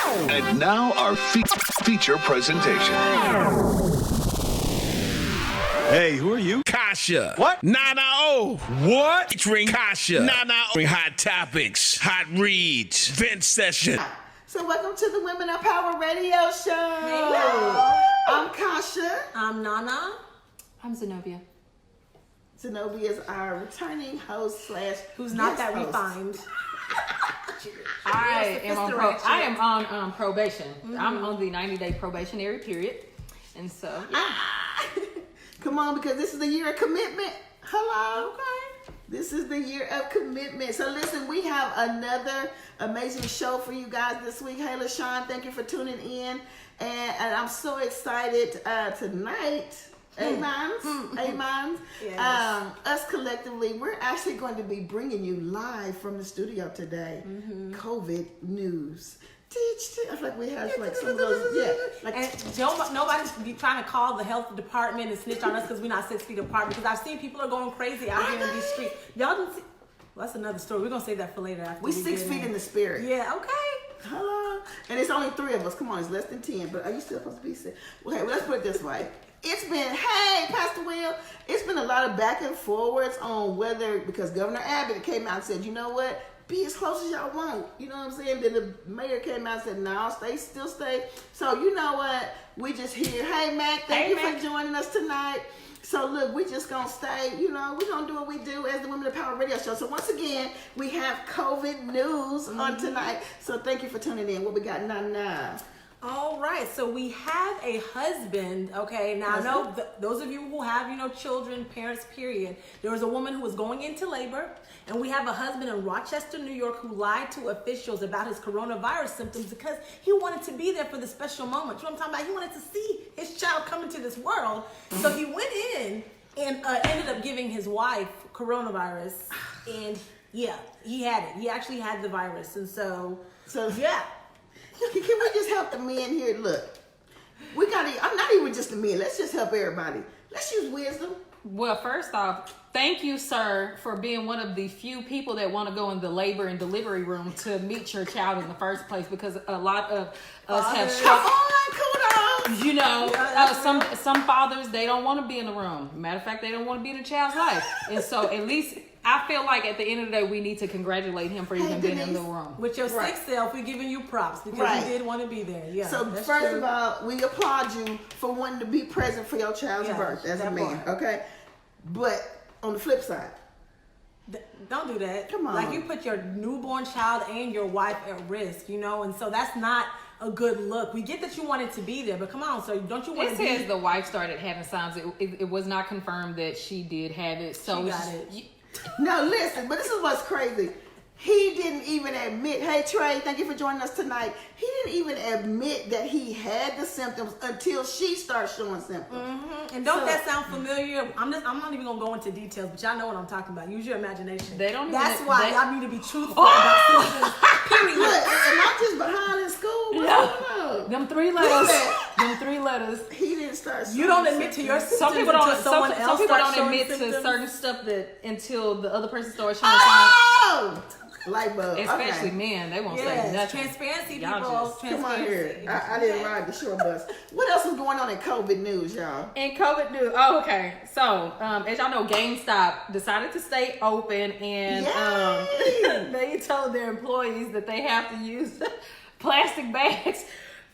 And now our feature presentation. Hey, who are you? Kasha. What? Nana O. What? Featuring Kasha. Nana O. Hot topics, hot reads, vent session. So welcome to the Women of Power Radio Show. Hello. I'm Kasha. I'm Nana. I'm Zenobia. Zenobia is our returning host / Who's not guest that host. refined. I am on probation. Mm-hmm. I'm on the 90-day probationary period. And so, Come on, because this is the year of commitment. Hello. Okay. This is the year of commitment. So listen, we have another amazing show for you guys this week. Hey, LaShawn, thank you for tuning in. And I'm so excited tonight. Amens. Amens. Yes. Us collectively, we're actually going to be bringing you live from the studio today. COVID news. I feel like we have like some of those. And nobody's be trying to call the health department and snitch on us because we're not 6 feet apart, because I've seen people are going crazy out here in these streets. Y'all didn't see. Well, that's another story. We're going to save that for later. After we 6 feet in the spirit. Yeah, okay. Hello. And it's only 3 of us. Come on, it's less than 10. But are you still supposed to be 6? Okay, well, let's put it this way. It's been, hey, Pastor Will, it's been a lot of back and forwards on whether, because Governor Abbott came out and said, you know what, be as close as y'all want. You know what I'm saying? Then the mayor came out and said, no, still stay. So you know what? We just here. Hey, Mac, thank you for joining us tonight. So look, we just gonna stay, you know, we're gonna do what we do as the Women of Power Radio Show. So once again, we have COVID news on tonight. So thank you for tuning in. What we got now? All right, so we have a husband, okay? Now, I know those of you who have, children, parents, period, there was a woman who was going into labor, and we have a husband in Rochester, New York, who lied to officials about his coronavirus symptoms because he wanted to be there for the special moment. You know what I'm talking about? He wanted to see his child come into this world. So he went in and ended up giving his wife coronavirus, and yeah, he had it. He actually had the virus, and so yeah. Can we just help the men here? Look, I'm not even just the men. Let's just help everybody. Let's use wisdom. well, first off, thank you, sir, for being one of the few people that want to go in the labor and delivery room to meet your child in the first place, because a lot of us have struggled. Kudos. Some fathers, they don't want to be in the room. Matter of fact, they don't want to be in a child's life. And so at least I feel like at the end of the day, we need to congratulate him for even being in the room. With your sick self, we're giving you props because you did want to be there. Yeah. So first of all, we applaud you for wanting to be present for your child's birth as a man. Part. Okay, but on the flip side, don't do that. Come on. Like, you put your newborn child and your wife at risk, and so that's not a good look. We get that you wanted to be there, but come on, so don't you want to be? It says the wife started having signs. It was not confirmed that she did have it. So she got it. No, listen, but this is what's crazy. He didn't even admit, hey, Trey, thank you for joining us tonight. He didn't even admit that he had the symptoms until she started showing symptoms. Mm-hmm. And don't that sound familiar? I'm not even going to go into details, but y'all know what I'm talking about. Use your imagination. That's why y'all need to be truthful about symptoms. Period. Look, am I just behind in school? What's going on? Them 3 letters. Them 3 letters. He didn't start showing You don't admit to your symptoms. Some people don't. Someone Some else people starts don't showing admit symptoms. to certain stuff until the other person starts showing signs. Oh! Light bulb. Especially okay. men, they won't say Yes, nothing. transparency, Y'all people. just- Come on Transparency. here. I didn't ride the short bus. What else is going on in COVID news, y'all? And COVID news. Oh, okay. So, as y'all know, GameStop decided to stay open, and they told their employees that they have to use plastic bags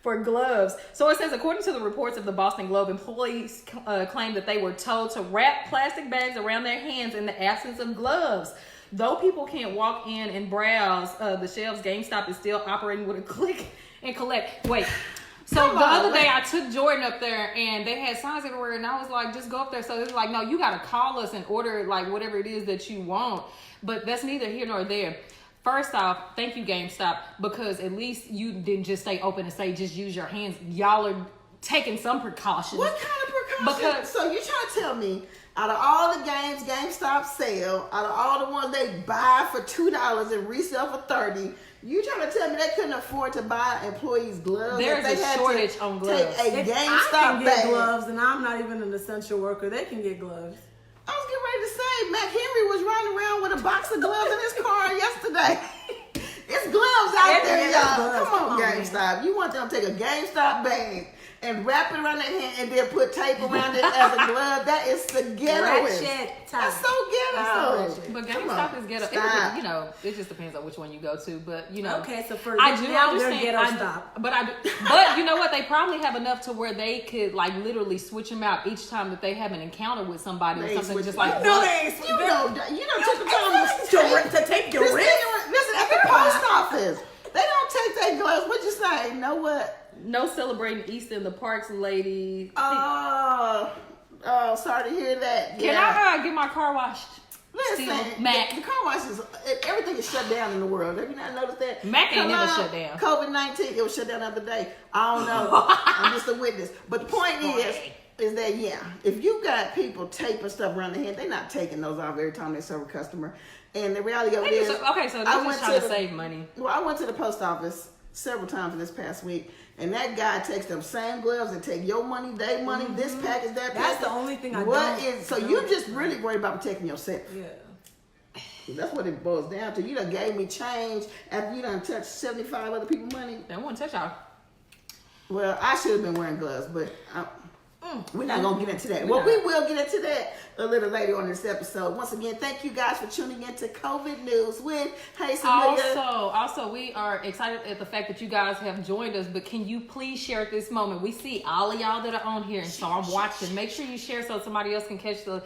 for gloves. So it says, according to the reports of the Boston Globe, employees claim that they were told to wrap plastic bags around their hands in the absence of gloves. Though people can't walk in and browse the shelves, GameStop is still operating with a click and collect. Wait. So the other day I took Jordan up there and they had signs everywhere, and I was like, just go up there. So it's like, no, you got to call us and order like whatever it is that you want. But that's neither here nor there. First off, thank you, GameStop, because at least you didn't just stay open and say just use your hands. Y'all are taking some precautions. What kind of precautions? So you trying to tell me, out of all the games GameStop sell, out of all the ones they buy for $2 and resell for $30, you trying to tell me they couldn't afford to buy employees gloves? There's a shortage on gloves. Take a I GameStop can get bag. gloves, and I'm not even an essential worker. They can get gloves. I was getting ready to say, Mac Henry was running around with a box of gloves in his car yesterday. It's gloves out there, y'all. Come on, GameStop. GameStop. You want them to take a GameStop bag and wrap it around their hand and then put tape around it as a glove. That is the ghetto. Ratchet time. That's so ghetto. But GameStop is ghetto. It depends, you know, it just depends on which one you go to. But you know, Okay, so for I do now they're understand. ghetto stop. But you know what? They probably have enough to where they could like literally switch them out each time that they have an encounter with somebody or They something. switch Just them like out. No, they ain't. You don't take the time to take your Listen, wrist. listen, at the post office, they don't take their gloves. What you say? You know what? no celebrating Easter in the parks, lady. Oh, sorry to hear that. Can I get my car washed? Listen, Still, Mac. the car wash is everything is shut down in the world. Have you not noticed that? Mac ain't never shut down. COVID-19, it was shut down the other day. I don't know. I'm just a witness. But the point is that if you got people taping stuff around their head, they're not taking those off every time they serve a customer. And the reality of it is, Okay, so they're just trying to save money. Well, I went to the post office several times this past week, and that guy takes them same gloves and take your money, their money, this package, that package. That's the only thing I What don't. is so you just really worried about protecting yourself? Yeah. That's what it boils down to. You done gave me change after you done touched 75 other people's money. They won't touch y'all. Well, I should have been wearing gloves, but we're not going to get into that. Well, we will get into that a little later on this episode. Once again, thank you guys for tuning in to COVID News with Hey Samelia. Also, we are excited at the fact that you guys have joined us, but can you please share at this moment? We see all of y'all that are on here, and so I'm watching. Make sure you share so somebody else can catch the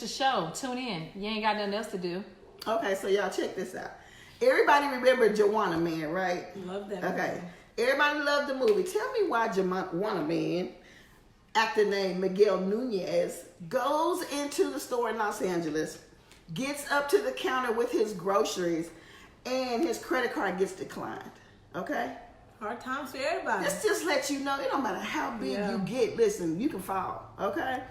show. Tune in. You ain't got nothing else to do. Okay, so y'all check this out. Everybody remember Juwanna Mann, right? Love that. Okay. movie. Everybody loved the movie. Tell me why Juwanna Mann, actor named Miguel Nunez, goes into the store in Los Angeles, gets up to the counter with his groceries, and his credit card gets declined. Okay? Hard times for everybody. This just lets you know, it don't matter how big you get, listen, you can fall. Okay?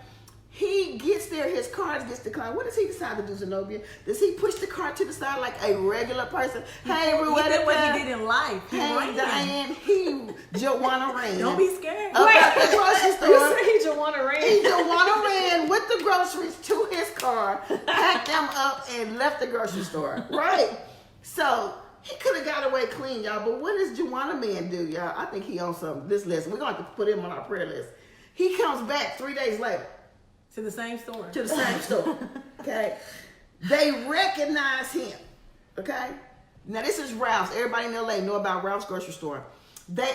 He gets there, his card gets declined. What does he decide to do, Zenobia? Does he push the card to the side like a regular person? Hey, He did what he did did in life. He Hey, ran. Diane, Juwanna ran. Don't be scared. About the grocery store. You just want to He Juwanna ran with the groceries to his car, packed them up, and left the grocery store. Right. So he could have got away clean, y'all. But what does Juwanna Mann do, y'all? I think he on this list. We're going to have to put him on our prayer list. He comes back 3 days later. To the same store. To the same store. Okay. They recognize him. Okay. Now this is Ralph's. Everybody in LA know about Ralph's grocery store.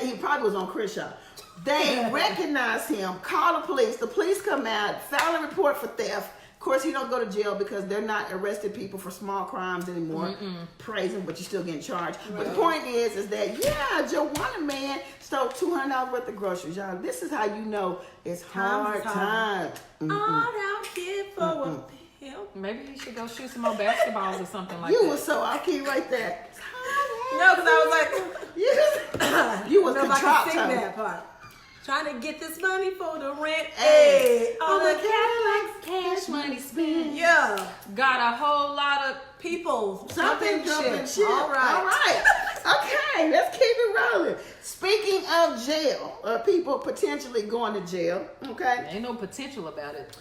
He probably was on Crenshaw. They recognize him, call the police. The police come out, file a report for theft. Of course, he don't go to jail because they're not arresting people for small crimes anymore. Praise him, but you're still getting charged. Right. But the point is that Juwanna Mann stole $200 worth of groceries, y'all. This is how you know it's hard times. All out here for a pill. Maybe you should go shoot some more basketballs or something like You that. was so off key right there. No, because I was like, you was no, if I can sing contralto. that part. Trying to get this money for the rent. Hey, all the Cadillacs, cash money spent. Yeah. Got a whole lot of People. Something jumping shit. All right. Okay, let's keep it rolling. Speaking of jail, people potentially going to jail. Okay. ain't no potential about it.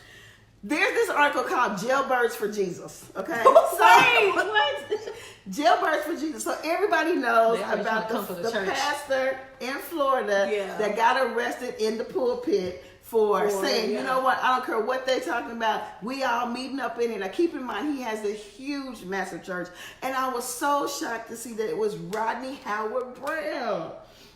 There's this article called Jailbirds for Jesus. Okay. Wait, what? Jailbirds for Jesus. So everybody knows They always about wanna come for the the church. pastor in Florida that got arrested in the pulpit for saying, you know what, I don't care what they're talking about. We all meeting up in it. Now keep in mind, he has a huge, massive church. And I was so shocked to see that it was Rodney Howard Brown.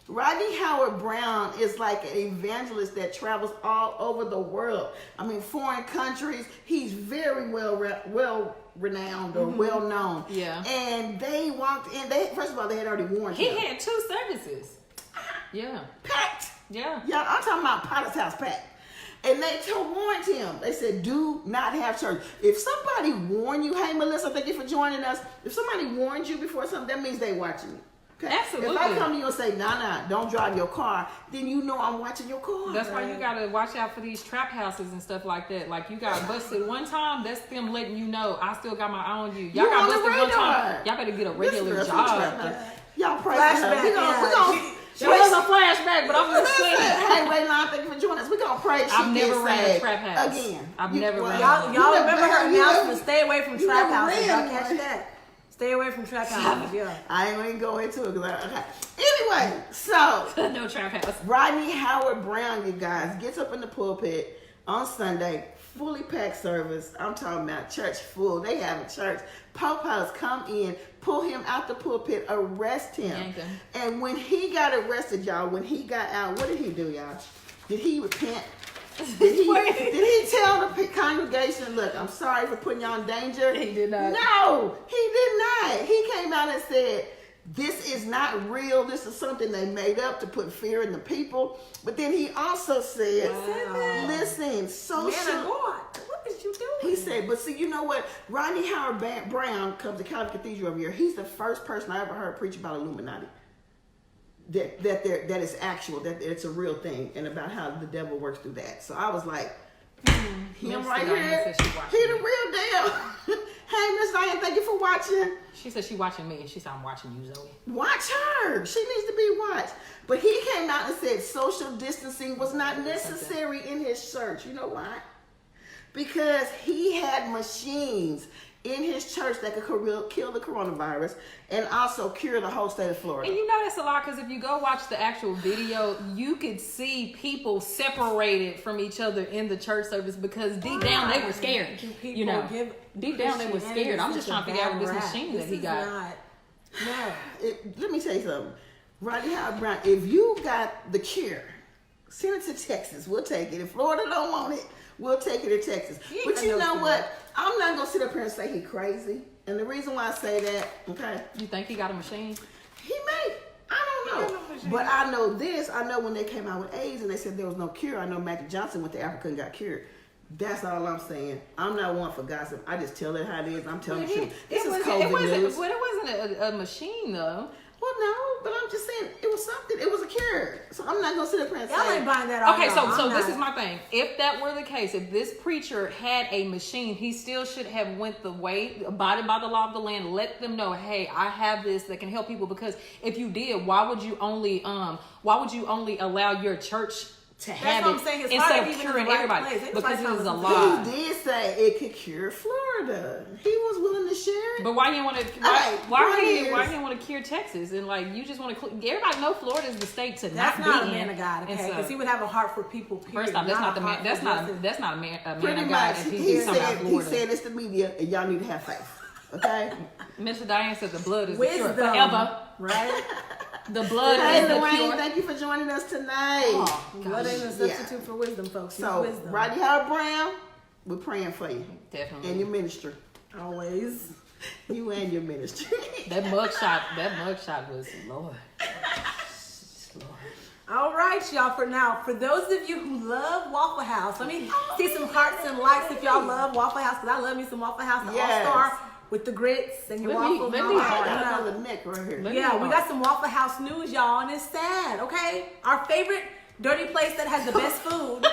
Rodney Howard Brown is like an evangelist that travels all over the world. I mean, foreign countries. He's very well renowned or well known. Yeah. And they walked in. First of all, they had already warned him. He had 2 services. Yeah. Packed. Yeah. Yeah, I'm talking about Potter's house packed. And they warned him. They said, do not have church. If somebody warned you, hey, Melissa, thank you for joining us. If somebody warned you before something, that means they watching you. Okay? Absolutely. If I come to you and say, nah, don't drive your car, then you know I'm watching your car. That's why you gotta watch out for these trap houses and stuff like that. Like you got busted one time, that's them letting you know I still got my eye on you. Y'all You got on the busted one radar. time. Y'all better get a regular This job. girl's from Trap House. Y'all pray Flashback, for her. It was a flashback, but I'm just saying. Hey, Raylon, thank you for joining us. We're going to pray. I've never ran a trap house. Again. I've never ran Y'all remember her you announcement? Stay away from you trap never houses. ran Y'all catch one. that? Stay away from trap houses. Yeah. I ain't going to go into it. Okay. Anyway, so No trap house. Rodney Howard Brown, you guys, gets up in the pulpit on Sunday, fully packed service. I'm talking about church full. They have a church. Pope House come in, pull him out the pulpit, arrest him. Yank him. And when he got arrested, y'all, when he got out, what did he do, y'all? Did he repent? Did he tell the congregation, look, I'm sorry for putting y'all in danger? He did not. No, he did not. He came out and said, this is not real. This is something they made up to put fear in the people. But then he also said, listen, social... Man of God, what is you doing? He said, but see, you know what? Rodney Howard Brown comes to Calvary Cathedral every year. He's the first person I ever heard preach about Illuminati. That is actual, that it's a real thing, and about how the devil works through that. So I was like, him right here, he the real deal. Hey, Miss Diane, thank you for watching. She said she watching me, and she said I'm watching you, Zoe. Watch her. She needs to be watched. But he came out and said social distancing was not necessary in his church. You know why? Because he had machines in his church that could kill the coronavirus and also cure the whole state of Florida. And you know that's a lot, because if you go watch the actual video, you could see people separated from each other in the church service, because deep down they were scared. You know, deep down they were scared. I'm just trying to figure out this machine that he got. Let me tell you something. Rodney Howard Brown, if you got the cure, send it to Texas. We'll take it. If Florida don't want it, we'll take it to Texas. But you know what? I'm not going to sit up here and say he's crazy. And the reason why I say that, okay? You think he got a machine? He may. I don't know. But I know this. I know when they came out with AIDS and they said there was no cure. I know Magic Johnson went to Africa and got cured. That's all I'm saying. I'm not one for gossip. I just tell it how it is. I'm telling the truth. This is COVID news. But it wasn't a machine, though. Well, no, but I'm just saying it was something. It was a cure. So I'm not gonna sit up here and say. Y'all ain't buying that off. Okay, so this is my thing. If that were the case, if this preacher had a machine, he still should have went the way, abided by the law of the land. Let them know, hey, I have this that can help people. Because if you did, why would you only allow your church to have it instead of curing everybody? Because it is a lie. He did say it could cure Florida. He was willing to share it. But why you want to? Why you want to cure Texas? And like you just want to? Everybody know Florida is the state to that's not not be a man of God, okay? Because he would have a heart for people. Period. First off, that's not the man. That's not a man of God. He said it's the media, and y'all need to have faith. Okay. Mr. Diane said the blood is the cure forever. Right. The blood is the cure. Thank you for joining us tonight. Oh, blood ain't a substitute for wisdom, folks. So, Rodney Howard Brown, we're praying for you. Definitely. And your ministry. Always. You and your ministry. That mugshot was Lord. All right, y'all. For those of you who love Waffle House, let me see some hearts and likes if y'all love Waffle House, because I love me some Waffle House. The All-Star with the grits and your waffle. Let me hold the neck right here. We got some Waffle House news, y'all, and it's sad, okay? Our favorite dirty place that has the best food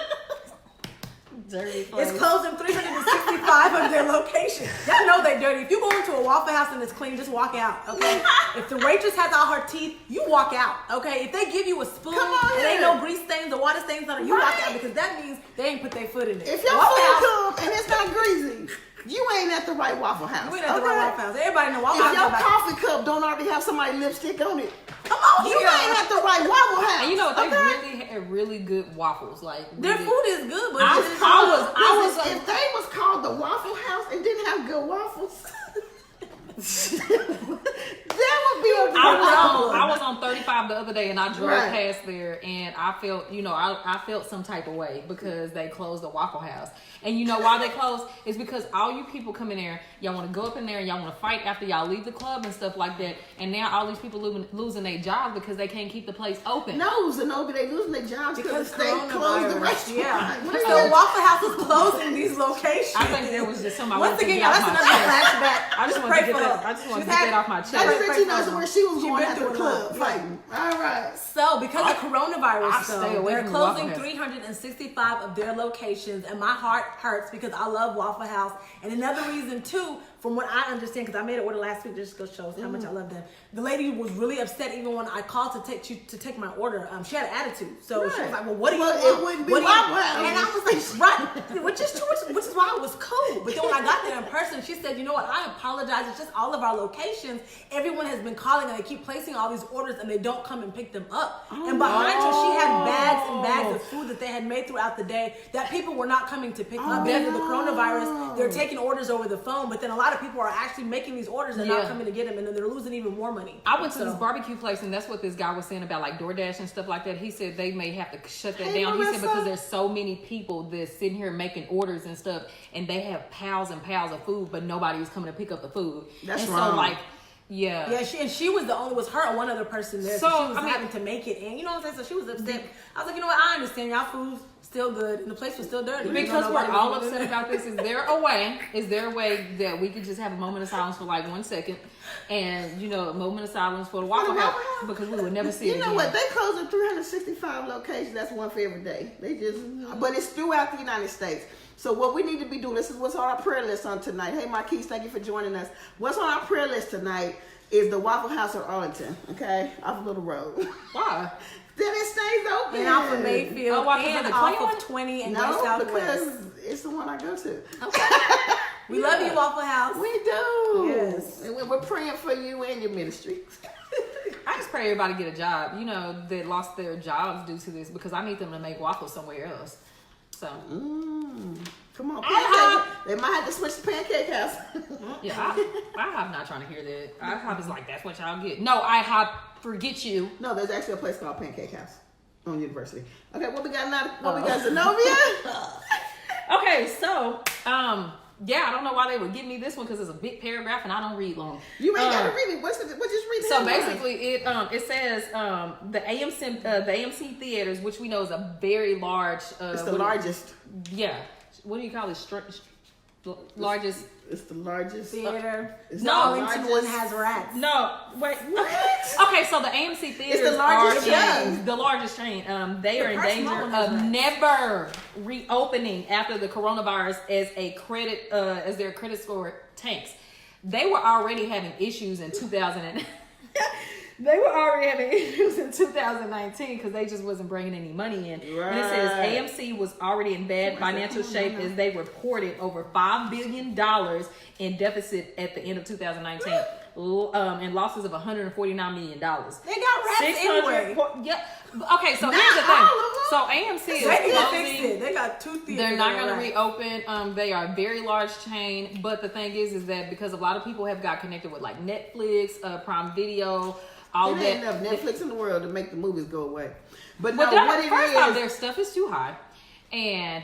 is closing 365 of their locations. Y'all know they're dirty. If you go into a Waffle House and it's clean, just walk out, okay? If the waitress has all her teeth, you walk out, okay? If they give you a spoon and ain't no grease stains or water stains on it, you walk out, because that means they ain't put their foot in it. If your food come and it's not greasy, you ain't at the right Waffle House. You ain't at the right Waffle House. Everybody know Waffle House. If your coffee cup don't already have somebody's lipstick on it, come on, you ain't at the right Waffle House. And you know, they really had really good waffles. Like their food is good, but if they was called the Waffle House and didn't have good waffles, that would be a problem. I was on 35 the other day, and I drove past there, and I felt, I felt some type of way because they closed the Waffle House. And you know why they closed? It's because all you people come in there, y'all want to go up in there and y'all want to fight after y'all leave the club and stuff like that. And now all these people losing their jobs because they can't keep the place open. No, they losing their jobs because they closed the restaurant. Yeah. So Waffle House is closing these locations. I think there was just somebody. Once again, that's another flashback. I just want to get that off my chest. I just let you know where she was going after the club fighting. All right. So because of coronavirus, they're closing 365 of their locations, and my heart hurts because I love Waffle House. And another reason too, from what I understand, because I made an order last week, just shows how much I love them. The lady was really upset even when I called to take my order. She had an attitude, so she was like, "Well, what do you want?" It wouldn't be What do you Waffle want? House. And I was like, "Right," which is true, which is why it was cool. But then when I got there in person, she said, "You know what? I apologize. It's just all of our locations. Everyone has been calling and they keep placing all these orders and they don't come and pick them up." And behind her, she had bags and bags of food that they had made throughout the day that people were not coming to pick up. Because of the coronavirus, they're taking orders over the phone, but then a lot of people are actually making these orders and not coming to get them, and then they're losing even more money. I went to this barbecue place, and that's what this guy was saying about like DoorDash and stuff like that. He said they may have to shut that down. He said because there's so many people that's sitting here making orders and stuff, and they have piles and piles of food, but nobody's coming to pick up the food. That's and wrong. So like, yeah, she was the only, was her and one other person there, so she was having to make it, and you know what I'm saying. So she was upset. I was like, you know what? I understand. Y'all food's still good, and the place was still dirty. Because we're all upset about this. Is there a way that we could just have a moment of silence for like 1 second, and a moment of silence for the Waffle House, because we would never see it again. You know what? They close at 365 locations. That's one for every day. They just, but it's throughout the United States. So what we need to be doing, this is what's on our prayer list on tonight. Hey, Marquise, thank you for joining us. What's on our prayer list tonight is the Waffle House of Arlington, okay? Off of Little Road. Why? Then it stays open. And off of Mayfield, and off of 20 and West Southwest. Because it's the one I go to. Okay. We love you, Waffle House. We do. Yes. And we're praying for you and your ministry. I just pray everybody get a job, that lost their jobs due to this, because I need them to make waffles somewhere else. So. Come on, pancake. They might have to switch to Pancake House. Yeah, IHOP not trying to hear that. IHOP is like, that's what y'all get. No, IHOP, forget you. No, there's actually a place called Pancake House on University. Okay, what we got now? What we got, Zenobia? Okay, so, I don't know why they would give me this one, because it's a big paragraph and I don't read long. You ain't got to read it. Just read the So headline. basically, it says the AMC theaters, which we know is a very large. It's the largest. Yeah. What do you call it? Largest. It's the largest Theater. It's No, the Arlington largest- one has rats. No, wait. What? Okay, so the AMC theaters It's the largest are chain. the largest chain. They are in first danger one has of rats. never reopening after the coronavirus as their credit score tanks. They were already having issues in 2000. They were already having issues in 2019 because they just wasn't bringing any money in. Right. And it says AMC was already in bad financial shape as they reported over $5 billion in deficit at the end of 2019 and losses of $149 million. They got rats anyway. Yeah. Okay, so here's the thing. So AMC They is need to fix closing. it. They got 2 theaters. They're not going to right. reopen. They are a very large chain. But the thing is that because a lot of people have got connected with like Netflix, Prime Video, all There ain't that. enough Netflix in the world to make the movies go away. But But no, what it first off, is. their stuff is too high. And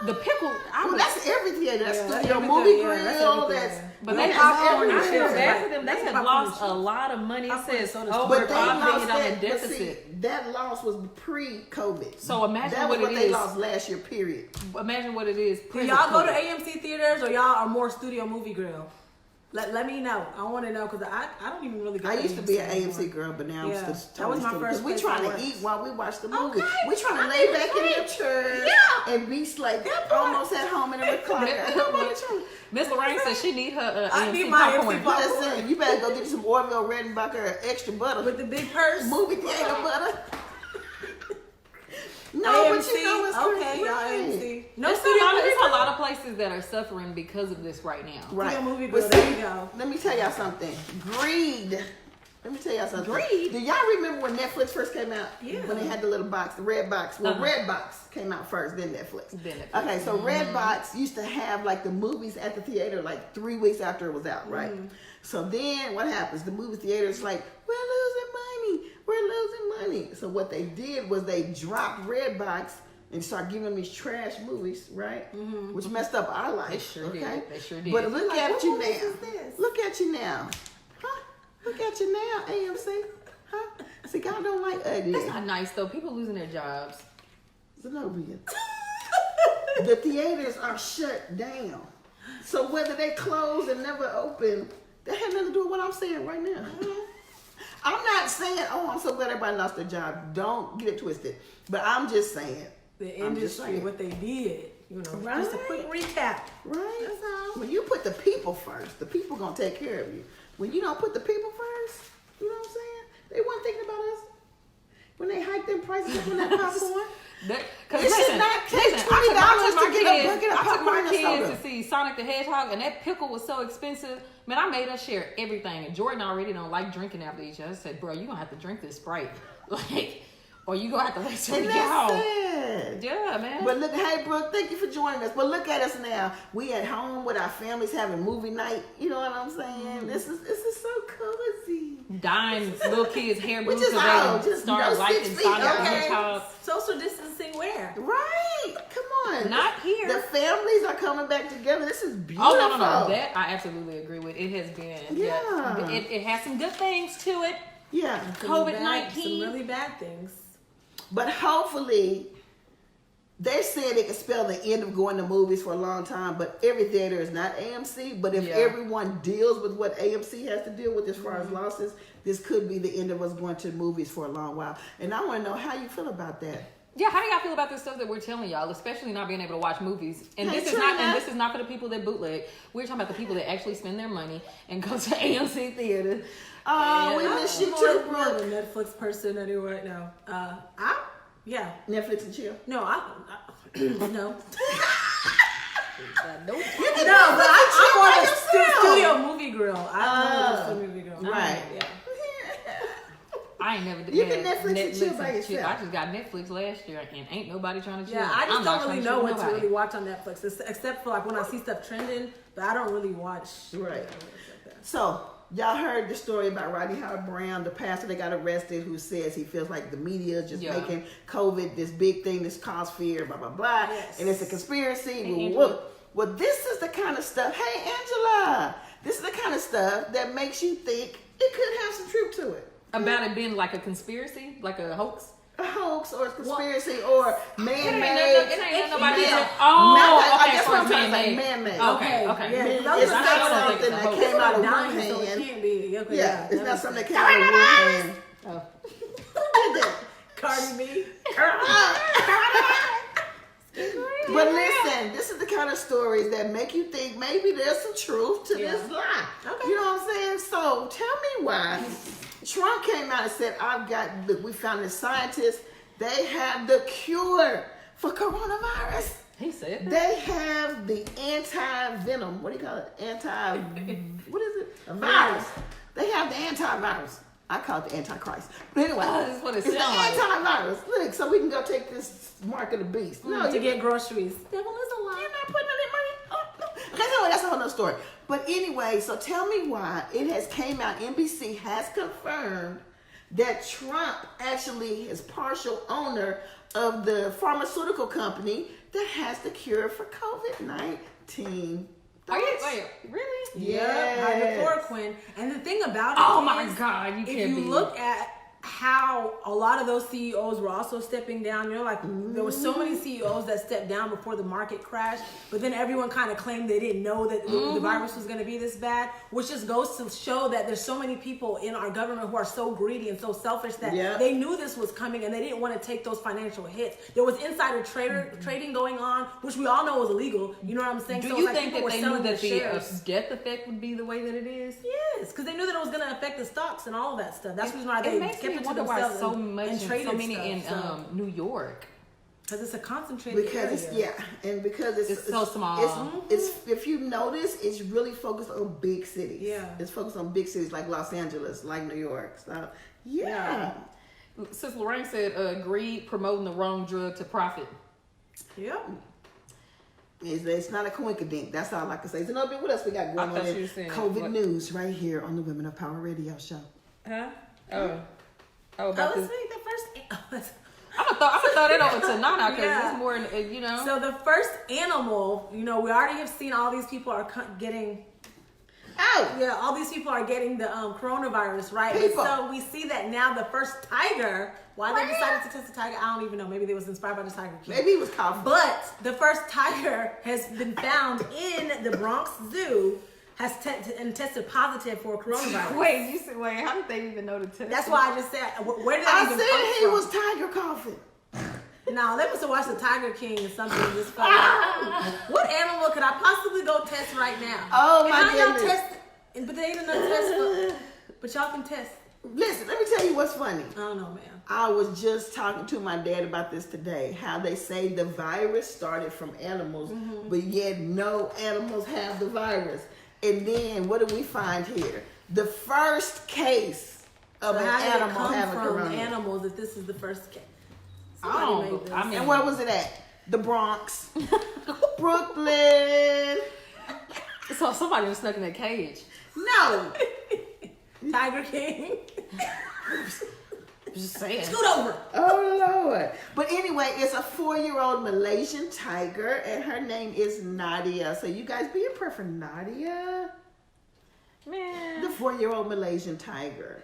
the pickle, Well, that's every theater. That's that's Studio every Movie theater, yeah, that's Grill. every That's theater. but that's they have everywhere. I feel bad for them. They That's have popcorn lost a shoes. lot of money. It Popcorn says sodas. over But they $5 lost billion that. But deficit. see, that loss was pre-COVID. So imagine that was what it they is. lost last year. Period. Imagine what it is. Do y'all go to AMC theaters or y'all are more Studio Movie Grill? Let me know. I want to know because I don't even really go I to used to be an anymore. AMC girl, but now Yeah, I'm just that was my totally first we place trying I to worked. eat while we watch the movie. Okay, We trying to I lay think back it's in the great. church Yeah. and be like That part. almost at home in a recliner. Nobody trying. Miss Lorraine says she need her I AMC need my popcorn. AMC popcorn. Listen, you better go get some Orville Redenbacher extra butter With the big purse. movie theater butter. No, AMC. but you know it's okay, y'all right. AMC. No There's Studio Movie a Grill. lot of places that are suffering because of this right now. Right. Studio Movie But Grill, there see, you go. let me tell y'all something. Greed. Let me tell y'all something. Greed? Do y'all remember when Netflix first came out? Yeah. When they had the little box, the red box. Well, Uh-huh. Redbox came out first, then Netflix. Then Netflix. Okay, so Redbox used to have like the movies at the theater like 3 weeks after it was out, right? So then what happens? The movie theater's like, we're losing money. So what they did was they dropped Redbox and start giving them these trash movies, right? Which messed up our life. They sure okay? did. They sure did. But look Like, at what you movies now. is this? Look at you now. Huh? Look at you now, AMC. Huh? See, God don't like ugly. That's not nice though. People losing their jobs. Zenobia. The theaters are shut down. So whether they close and never open, that had nothing to do with what I'm saying right now. I'm not saying, oh, I'm so glad everybody lost their job. Don't get it twisted. But I'm just saying. The I'm just industry, saying. what they did. Right. Just a quick recap. Right. That's all. When you put the people first, the people gonna take care of you. When you don't put the people first, you know what I'm saying? They weren't thinking about us. When they hiked them prices up on that popcorn. Because It should not take $20 to get a bucket of I took popcorn my and kids soda. to see Sonic the Hedgehog, and that pickle was so expensive. Man, I made us share everything. And Jordan already don't like drinking after each other. I said, bro, you gonna have to drink this Sprite, like, or you gonna have to let somebody And get home. that's it. Yeah, man. But look, hey, Brooke, thank you for joining us. But look at us now. We at home with our families having movie night. You know what I'm saying? This is so cozy. Dying little kids' hair Which boots is so all, they can just start no liking 6 feet, Sonic the okay? Hedgehog. Social distancing where? Right. Come on. Not here. The families are coming back together. This is beautiful. Oh, no. That I absolutely agree with. It has been. Yeah. It has some good things to it. Yeah. COVID-19. Some really bad things. But hopefully, they're saying they can spell the end of going to movies for a long time, but every theater is not AMC. But if everyone deals with what AMC has to deal with as far as losses, this could be the end of us going to movies for a long while. And I want to know how you feel about that. Yeah, how do y'all feel about this stuff that we're telling y'all, especially not being able to watch movies? And Hey, this is not for the people that bootleg. We're talking about the people that actually spend their money and go to AMC theaters. Oh, we miss you too, I'm more of a Brooke. Netflix person anyway right now. Yeah. Netflix and chill. No, no. No, But I'm more of a yourself. studio movie girl. I'm more of a studio movie girl. Right. Yeah. I ain't never did You can Netflix and chill by and yourself. I just got Netflix last year and ain't nobody trying to chill. Yeah, I just I'm not don't really trying know chill what to nobody. really watch on Netflix, except for like when I see stuff trending. But I don't really watch. Right. So, y'all heard the story about Rodney Howard Brown, the pastor that got arrested, who says he feels like the media is just making COVID this big thing, this cause fear, blah, blah, blah. Yes. And it's a conspiracy. Hey, Well, this is the kind of stuff. Hey, Angela. This is the kind of stuff that makes you think it could have some truth to it. About it being like a conspiracy, like a hoax. A hoax or a conspiracy or man-made. It ain't nobody. Yeah. Oh, okay, That's so what I'm it's trying to say, man-made. man-made. Okay. Yeah, It's those not are something it's a that hoax. came out of dying, Wuhan. so it can't be. Okay, Yeah, it's that not was- something that came out of Wuhan. Oh. Who did that? Cardi B. But listen, this is the kind of stories that make you think maybe there's some truth to this lie. Okay. You know what I'm saying? So tell me why Trump came out and said, look, we found this scientists, they have the cure for coronavirus. He said that. They have the anti-venom. What do you call it? What is it? A virus. They have the antivirus. I call it the Antichrist. But anyway, That's what it it's the sound like. antivirus. Look, so we can go take this mark of the beast. No, To get groceries. Devil is a you're lie. not putting any money. Oh, no. Okay, so that's a whole nother story. But anyway, so tell me why it has came out. NBC has confirmed that Trump actually is partial owner of the pharmaceutical company that has the cure for COVID-19. Wait, really? Yes. Hydrochloroquine. And the thing about it Oh is, my God, you if can't you be. look at how a lot of those CEOs were also stepping down, you know, like there were so many CEOs that stepped down before the market crashed, but then everyone kind of claimed they didn't know that the virus was going to be this bad, which just goes to show that there's so many people in our government who are so greedy and so selfish that they knew this was coming and they didn't want to take those financial hits. There was insider trading going on, which we all know was illegal. You know what I'm saying? Do So you it's like think people that were they knew selling that their the shares. death effect would be the way that it is? Yes, because they knew that it was going to affect the stocks and all of that stuff. That's the reason why It they makes kept me it to wonder why themselves so and much, and traded so many in stuff, New York. because it's a concentrated Because area. and because it's so small. It's if you notice, it's really focused on big cities. Yeah. It's focused on big cities like Los Angeles, like New York. So yeah. Sis Lorraine said, greed promoting the wrong drug to profit. Yep. It's not a coincidence. That's all I can say. So, no, what else we got going I on thought in you were saying COVID what- news right here on the Women of Power Radio Show. Huh? Oh, about Let's this. make the first. I'm gonna throw that over to Nana because Yeah. it's more, you know. So the first animal, you know, we already have seen all these people are getting. Oh, Yeah, all these people are getting the coronavirus, right? And People. so we see that now the first tiger. Why they decided to test the tiger, I don't even know. Maybe they was inspired by the Tiger King. maybe he was coughing. But the first tiger has been found in the Bronx Zoo, has tested positive for coronavirus. Wait, how did they even know to test? That's why I just said, where did I that even said come he from? was tiger coughing. No, they must have watched the Tiger King or something and just felt like, what animal could I possibly go test right now? Oh, And my how y'all goodness. test? But they ain't enough test for, but y'all can test. Listen, let me tell you what's funny. I don't know, man. I was just talking to my dad about this today. How they say the virus started from animals, but yet no animals have the virus. And then what do we find here? The first case of So an how did it animal come having from corona. animals if this is the first case? Oh, made this. I mean, And where was it at? The Bronx, Brooklyn. so somebody was stuck in that cage. No, Tiger King. Just saying. Scoot over. oh Lord. But anyway, it's a 4-year-old Malaysian tiger, and her name is Nadia. So you guys be in prayer for Nadia, Man. the 4-year-old Malaysian tiger.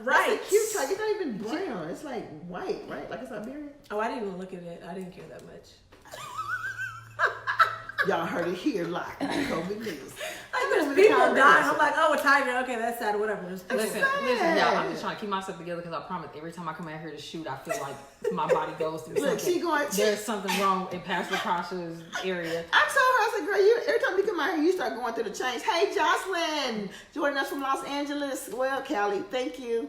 Right. That's a cute tiger. It's not even brown. It's like white, right? Like a Siberian. Oh, I didn't even look at it. I didn't care that much. Y'all heard it here live. COVID news. Like there's people dying. I'm like, oh, a tiger. Okay, that's sad. Whatever. Just Listen, y'all. I'm just trying to keep myself together because I promise every time I come out here to shoot, I feel like my body goes through Look, something. she going. There's something wrong in Pastor Tasha's area. I told her, I said, girl, you, every time you come out here, you start going through the chains. Hey, Jocelyn, joining us from Los Angeles. Well, Callie, thank you.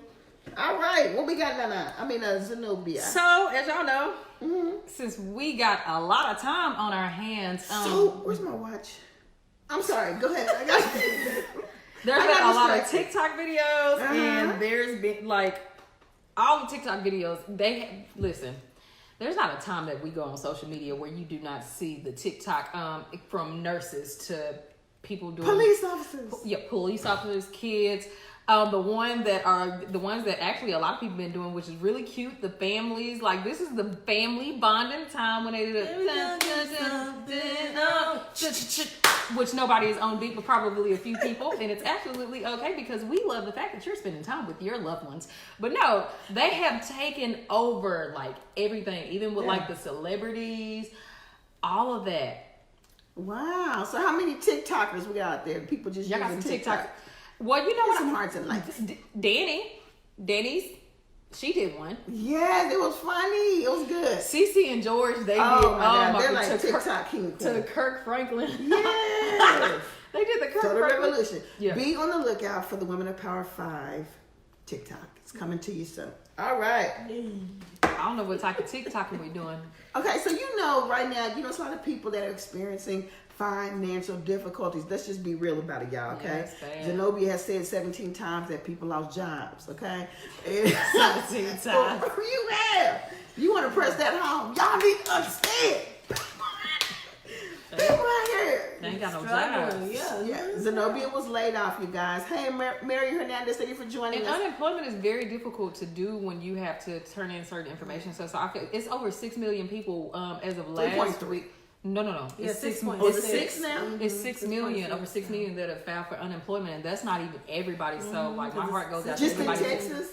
All right, what we got now? I mean, Zenobia. So, as y'all know, since we got a lot of time on our hands, So, where's my watch? I'm sorry. Go ahead. I got there's I been got a lot of distracted. TikTok videos, Uh-huh. and there's been like all the TikTok videos. Listen. There's not a time that we go on social media where you do not see the TikTok from nurses to people doing police officers. Yeah, police officers, kids. The ones that actually a lot of people been doing, which is really cute. The families, like this is the family bonding time when they do the which nobody is on beat, but probably a few people, and it's absolutely okay because we love the fact that you're spending time with your loved ones. But no, they have taken over like everything, even with like the celebrities, all of that. Wow. So, how many TikTokers we got out there? People just Y'all got using some TikTok. TikTok. Well, you know There's what? some hearts and lights. Denny's, she did one. Yes, it was funny. It was good. Cece and George, they did. Oh my God, they're God, like to TikTok king. to Kirk Franklin. Yes. They did the Kirk Total Franklin. revolution. Yeah. Be on the lookout for the Women of Power 5 TikTok. It's coming to you soon. All right. I don't know what type of TikToking we're doing. Okay, so you know right now, it's a lot of people that are experiencing financial difficulties. Let's just be real about it, y'all, okay? Yeah, it's bad. Zenobia has said 17 times that people lost jobs, okay? 17 times. You have. You want to press that home. Y'all need to understand. People out here. They ain't got no Struggling, jobs. yeah. Yeah, Zenobia was laid off, you guys. Hey, Mary Hernandez, thank you for joining And us. unemployment is very difficult to do when you have to turn in certain information. So I feel it's over 6 million people as of last 3.3. week. No. Yeah, It's 6 6.6. Oh, is it 6 now? It's 6 million, over 6 million that have filed for unemployment, and that's not even everybody. So, like, my heart goes out to Just in everybody. Texas?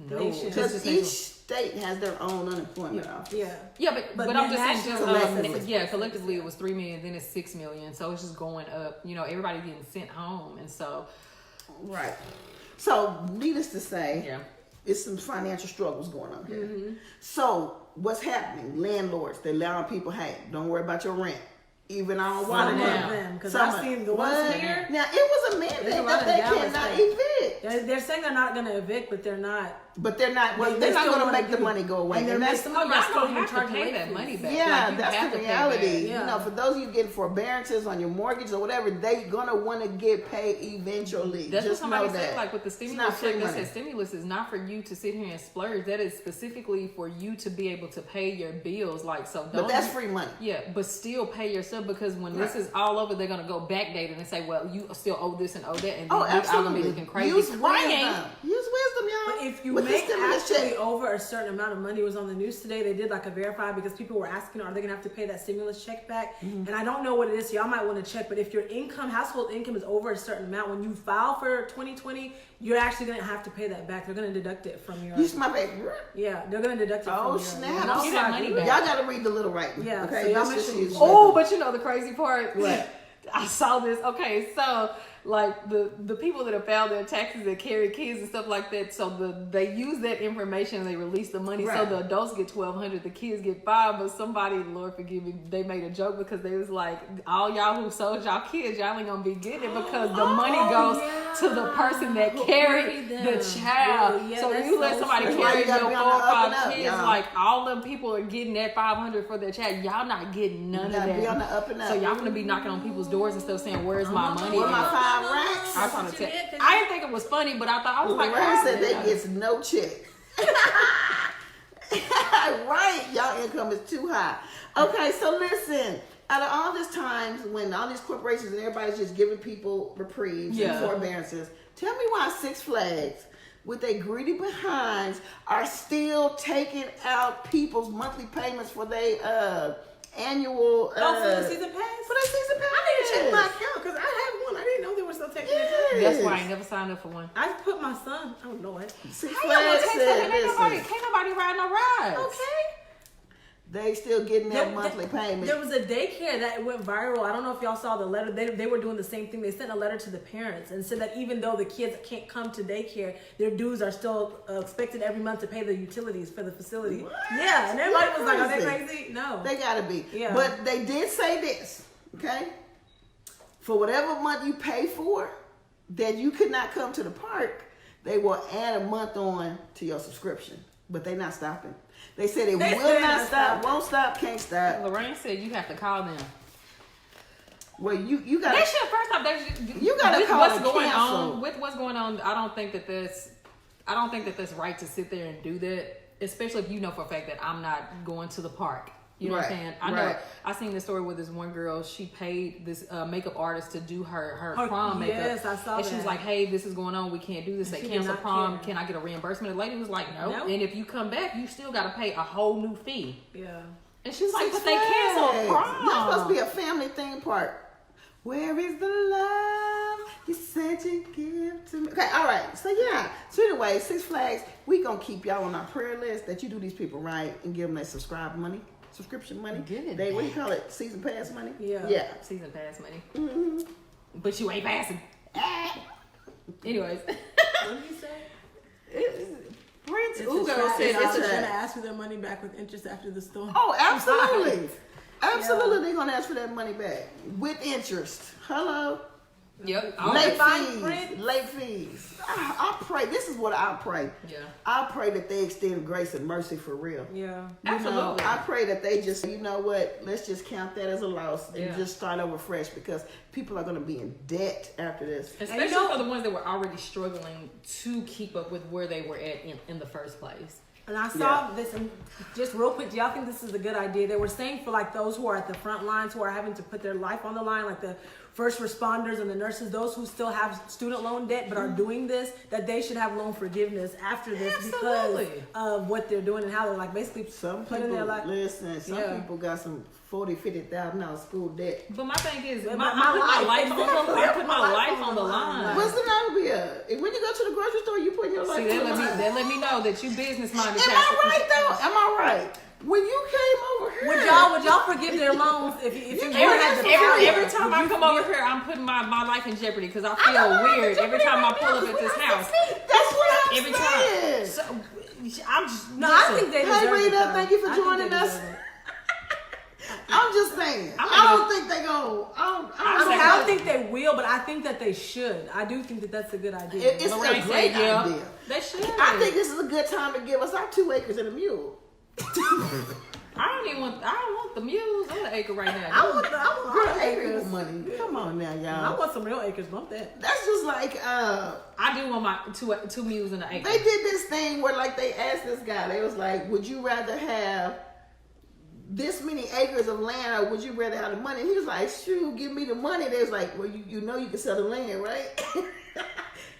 No, Nation. just Because nation. each state has their own unemployment office. Yeah. Yeah, but I'm just saying, just, nationally- collectively it was 3 million, then it's 6 million, so it's just going up. Everybody getting sent home, and so Right. So, needless to say, yeah. it's some financial struggles going on here. So, what's happening? Landlords, they're allowing people, hey, don't worry about your rent. Even on water Some now. of them, because I've seen the ones What? here. Now, it was a mandate There's a lot that of they Dallas cannot that- evict. They're saying they're not going to evict, but they're not. But they're not, well, They they're not still going to wanna make the do- money go away. and they're And that's making- Oh, Some y'all are still don't have to charging pay late that fees. money back. Yeah, Like, you that's have the to pay reality. back. Yeah. For those of you getting forbearances on your mortgage or whatever, they gonna want to get paid eventually. That's Just what somebody know said, that. like with the It's not stimulus free check, that money. said stimulus is not for you to sit here and splurge. That is specifically for you to be able to pay your bills. Like, so don't. But that's free money. Yeah, but still pay yourself, because when this is all over, they're gonna go backdated and say, well, you still owe this and owe that, and then Oh, you're all gonna absolutely. be looking crazy. Use crying. wisdom. Use wisdom, y'all. But if you With the make stimulus actually check. over a certain amount of money, it was on the news today. They did like a verify because people were asking, are they gonna have to pay that stimulus check back? Mm-hmm. And I don't know what it is, so y'all might want to check. But if your household income is over a certain amount, when you file for 2020, you're actually gonna have to pay that back. They're gonna deduct it from your. Use my baby. Yeah, they're gonna deduct it Oh, from snap. your. Don't get that money back. Y'all gotta read the little writing. Yeah, Okay. so y'all Let's make just sure you- use Oh, but you know the crazy part? What? I saw this. Okay, so like the people that have filed their taxes that carry kids and stuff like that. So they use that information and they release the money. Right. So the adults get $1,200, the kids get $5. But somebody, Lord forgive me, they made a joke because they was like, all y'all who sold y'all kids, y'all ain't gonna be getting it because the money goes to the person that carried the child. Really? Yeah, so that's you let so somebody true. carry You gotta your be 4 on or the up and 5 up, kids, y'all. like all them people are getting that $500 for their child. Y'all not getting none of gotta that. be on the up and up. So y'all gonna be knocking on people's doors and stuff saying, "Where's my money?" Where my at?" 5 racks? I was trying to tell. I didn't think it was funny, but I thought I was like, Lorraine said "Oh, they gets no check. Right, y'all income is too high. Okay, so listen. Out of all these times when all these corporations and everybody's just giving people reprieves and forbearances, tell me why Six Flags, with their greedy behinds, are still taking out people's monthly payments for their annual. For the season pass? For their season pass. I need to check my account because I have one. I didn't know they were still taking it. That's why I ain't never signed up for one." I put my son. I don't know it. Six How y'all gonna Flags take said, something? listen, Can't nobody ride no rides. Okay. they still getting that monthly payment. There was a daycare that went viral. I don't know if y'all saw the letter. They were doing the same thing. They sent a letter to the parents and said that even though the kids can't come to daycare, their dues are still expected every month to pay the utilities for the facility. What? Yeah, and everybody was like, "Are they Crazy. crazy?" No. They gotta be. Yeah. But they did say this, okay? For whatever month you pay for, that you could not come to the park, they will add a month on to your subscription. But they not stopping. They said it They will said not not stop, stopping. won't stop, can't stop. Lorraine said you have to call them. Well, you gotta. They should first off. They should, You gotta with call what's and going cancel. on. With what's going on, I don't think that that's right to sit there and do that. Especially if you know for a fact that I'm not going to the park. You know what I'm Right, saying? I know. right. I seen this story with this one girl. She paid this makeup artist to do her Her- prom makeup. yes, I saw And she was that. like, "Hey, this is going on. We can't do this. And They she did cancel not prom. care. Can I get a reimbursement?" The lady was like, "No." No. And if you come back, you still got to pay a whole new fee. Yeah. And she was like, Six "But they canceled Flags. prom." That's supposed to be a family theme park. Where is the love you said you give to me? Okay, all right. So yeah. So anyway, Six Flags, we gonna keep y'all on our prayer list that you do these people right and give them their subscription money. Get it What do you call it? Season pass money. Yeah. Yeah. Season pass money. But you ain't passing. Anyways. What did you say? Prince It's Ugo a trap. said It's it's gonna a ask for their money back with interest after the storm. Oh, absolutely. Absolutely, Yeah. they're gonna ask for that money back with interest. Hello. Yep. Late fine fees. print. Late fees. I pray. This is what I pray. Yeah. I pray that they extend grace and mercy for real. Yeah. You know, Absolutely. I pray that they just, you know what, let's just count that as a loss and Yeah. just start over fresh because people are going to be in debt after this. Especially you know- for the ones that were already struggling to keep up with where they were at in the first place. And I saw this, and just real quick, do y'all think this is a good idea? They were saying for like those who are at the front lines, who are having to put their life on the line, like the first responders and the nurses, those who still have student loan debt but are doing this, that they should have loan forgiveness after this Absolutely. because of what they're doing and how they're like basically Some putting people, their life. listen, some Yeah. people got some $40,000-$50,000 school debt. But my thing is, But my, my I put my life, life on the, exactly. I put my life on the line. What's the number be at? When you go to the grocery store, you put your life See, on the line. they let me know that you business minded. Am I right though? Am I right? When you came over here, Would y'all forgive their loans if you had the power? Every time I come over here, I'm putting my life in jeopardy because I feel weird every time I pull up at this house. That's what I'm Every saying. time. So, I'm just. No, I think they Hey, deserve it. Rita, though. thank you for I think joining they us. deserve it. I'm just saying. I'm I don't think they go. I don't think they will, but I think that they should. I do think that that's a good idea. It's a Lorraine great said, yeah. idea. They should. I think this is a good time to give us our 2 acres and a mule. I don't want the mules or the acre right now. I want Girl, all acres. acre money. Come on now, I y'all. want some real acres, don't that? That's just like I do want my two mules in the acre. they did this thing where like they asked this guy. They was like, "Would you rather have this many acres of land, or would you rather have the money?" And he was like, "Shoot, give me the money." They was like, "Well, you know you can sell the land, right?"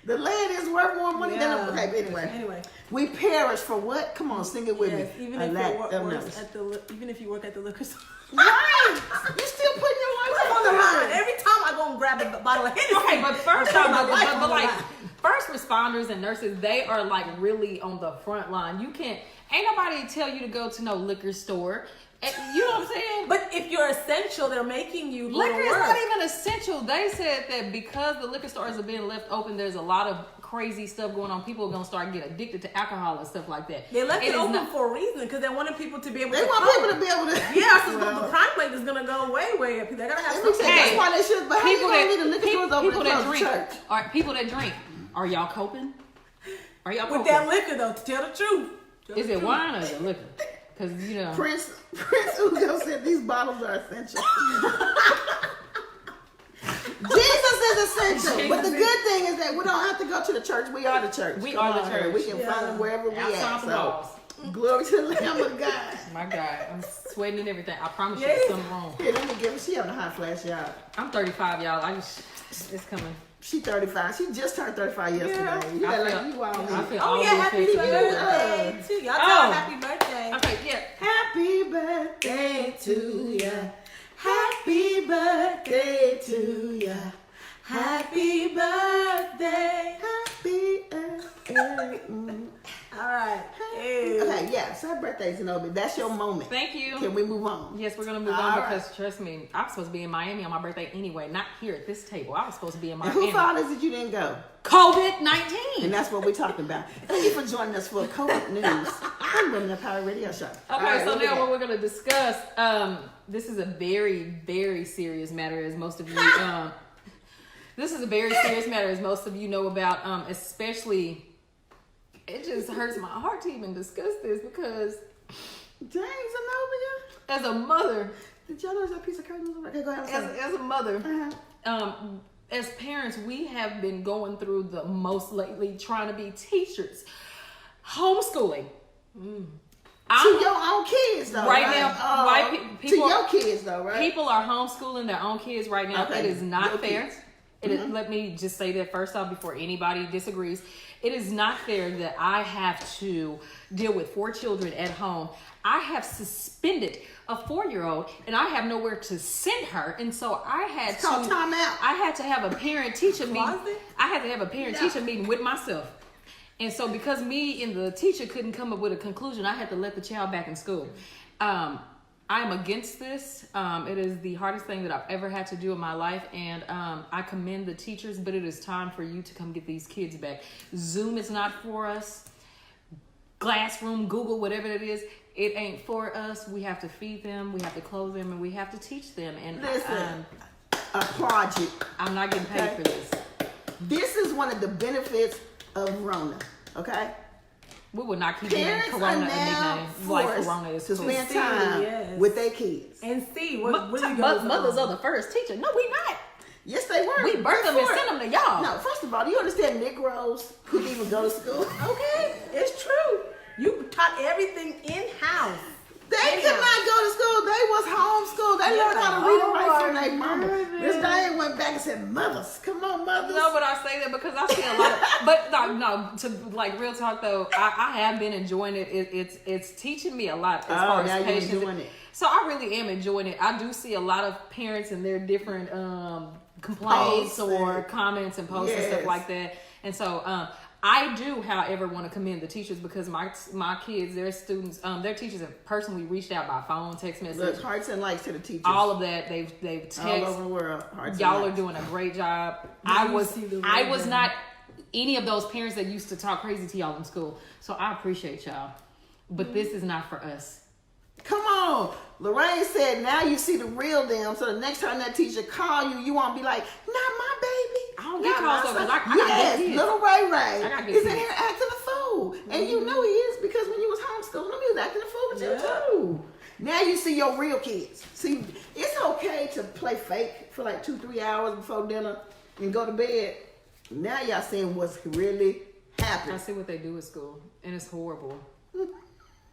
The land is worth more money than the. Okay, but anyway, we perish for what? Come on, sing it with Yes, me. even A if lack you of work knowledge. even if you work at the liquor store. Right, you still putting your life On the line. Every time I go and grab a bottle of Hennessy. Okay, but first I put off, my life on but the like line. first responders and nurses, they are like really on the front line. You can't, ain't nobody tell you to go to no liquor store. You know what I'm saying? But if you're essential, they're making you go Liquor to is work. not even essential. They said that because the liquor stores are being left open, there's a lot of crazy stuff going on. People are going to start getting addicted to alcohol and stuff like that. They left it is open not- for a reason because they wanted people to be able They to want cope. people to be able to. Yeah, so the crime rate is going to go way up. They're going to have Let me something. say, that's why they should. But how you people gonna that leave the liquor stores open people and that close drink, church? are people that drink. Are y'all coping? Are y'all With coping? that liquor, though, to tell the truth. Tell Is the it truth. wine or is it liquor? Because you know. Prince Ugo said these bottles are essential. Jesus is essential. But the good thing is that we don't have to go to the church. We are the church. We Come are the on, church. We can find them wherever we Outside at. the So, walls. glory to the Lamb of God. My God, I'm sweating and everything. I promise you, Yeah. there's something wrong. Here, let me give her. She having a hot flash, y'all. I'm 35, y'all. It's coming. She 35. She just turned 35 yesterday. You I act feel- like you all I need. feel Oh, all yeah, the happy effects of it. birthday to y'all. Oh. Tell her happy birthday. Okay, yeah. Happy birthday to ya. Happy birthday to ya. Happy birthday. Happy birthday. All right. Hey. Okay, yeah. So her birthday's in Obi. That's your moment. Thank you. Can we move on? Yes, we're gonna move All on right. because trust me, I was supposed to be in Miami on my birthday anyway, not here at this table. I was supposed to be in And who Miami. fault is it you didn't go? COVID-19. And that's what we're talking about. Thank you for joining us for COVID News on Women of Power Radio Show. All Okay, right, so what we now got? what we're gonna discuss, this is a very, very serious matter, as most of you, this is a very serious matter, as most of you know about, especially, it just hurts my heart to even discuss this because Dang, Zenobia. as a mother, Did y'all notice that piece of curtain? Okay, go ahead. I'm sorry. as a mother, Uh-huh. as parents, we have been going through the most lately trying to be teachers. Homeschooling. To your own kids, though. Right Right now, right, to people- your kids, though, right? People are homeschooling their own kids right now. Okay, It is not your fair. kids. It is, let me just say that first off before anybody disagrees. It is not fair that I have to deal with 4 children at home. I have suspended a 4-year-old and I have nowhere to send her. And so I had It's called time out. I had to have a parent-teacher meeting. Closet? I had to have a parent-teacher meeting with myself. And so because me and the teacher couldn't come up with a conclusion, I had to let the child back in school. I'm against this. It is the hardest thing that I've ever had to do in my life. And I commend the teachers, but it is time for you to come get these kids back. Zoom is not for us. Classroom, Google, whatever it is, it ain't for us. We have to feed them, we have to clothe them, and we have to teach them. And Listen, applaud you. I'm not getting paid Okay. for this. This is one of the benefits of Rona, okay? We would not keep Parents giving are Corona a now nickname like forced Corona is to cool. spend time Yes. with their kids. And see what really goes on. Mothers are the first teacher. No, we not. Yes, they were. We birthed them and Before- sent them to y'all. No, first of all, do you understand Negroes couldn't even go to school? Okay, it's true. You taught everything in-house. They could not go to school. They was homeschooled. They learned how to read and write from their mama. Miss Diane went back and said, "Mothers, come on, mothers." No, but I say that because I see a lot of. But no, to like real talk though, I have been enjoying it. It's teaching me a lot as far now as you're patience. enjoying it. So I really am enjoying it. I do see a lot of parents and their different complaints Posts or and- comments and posts and stuff Yes. like that. And so I do, however, want to commend the teachers because my kids, their students, their teachers have personally reached out by phone, text message, Look, hearts and likes to the teachers. all of that. They've all over texted. the world. Hearts Y'all and are likes. doing a great job. Now I you was see the I real was them. not any of those parents that used to talk crazy to y'all in school. So I appreciate y'all. But this is not for us. Come on. Lorraine said, now you see the real them. So the next time that teacher call you, you won't be like, not my baby. I don't get Not calls my though, 'cause son." I got Yes, good kids. little Ray I Ray got good is in kids. here acting a fool. And you know he is because when you was homeschooling him, he was acting a fool with you too. Now you see your real kids. See, it's okay to play fake for like 2-3 hours before dinner and go to bed. Now y'all seeing what's really I happening. see what they do at school, and it's horrible.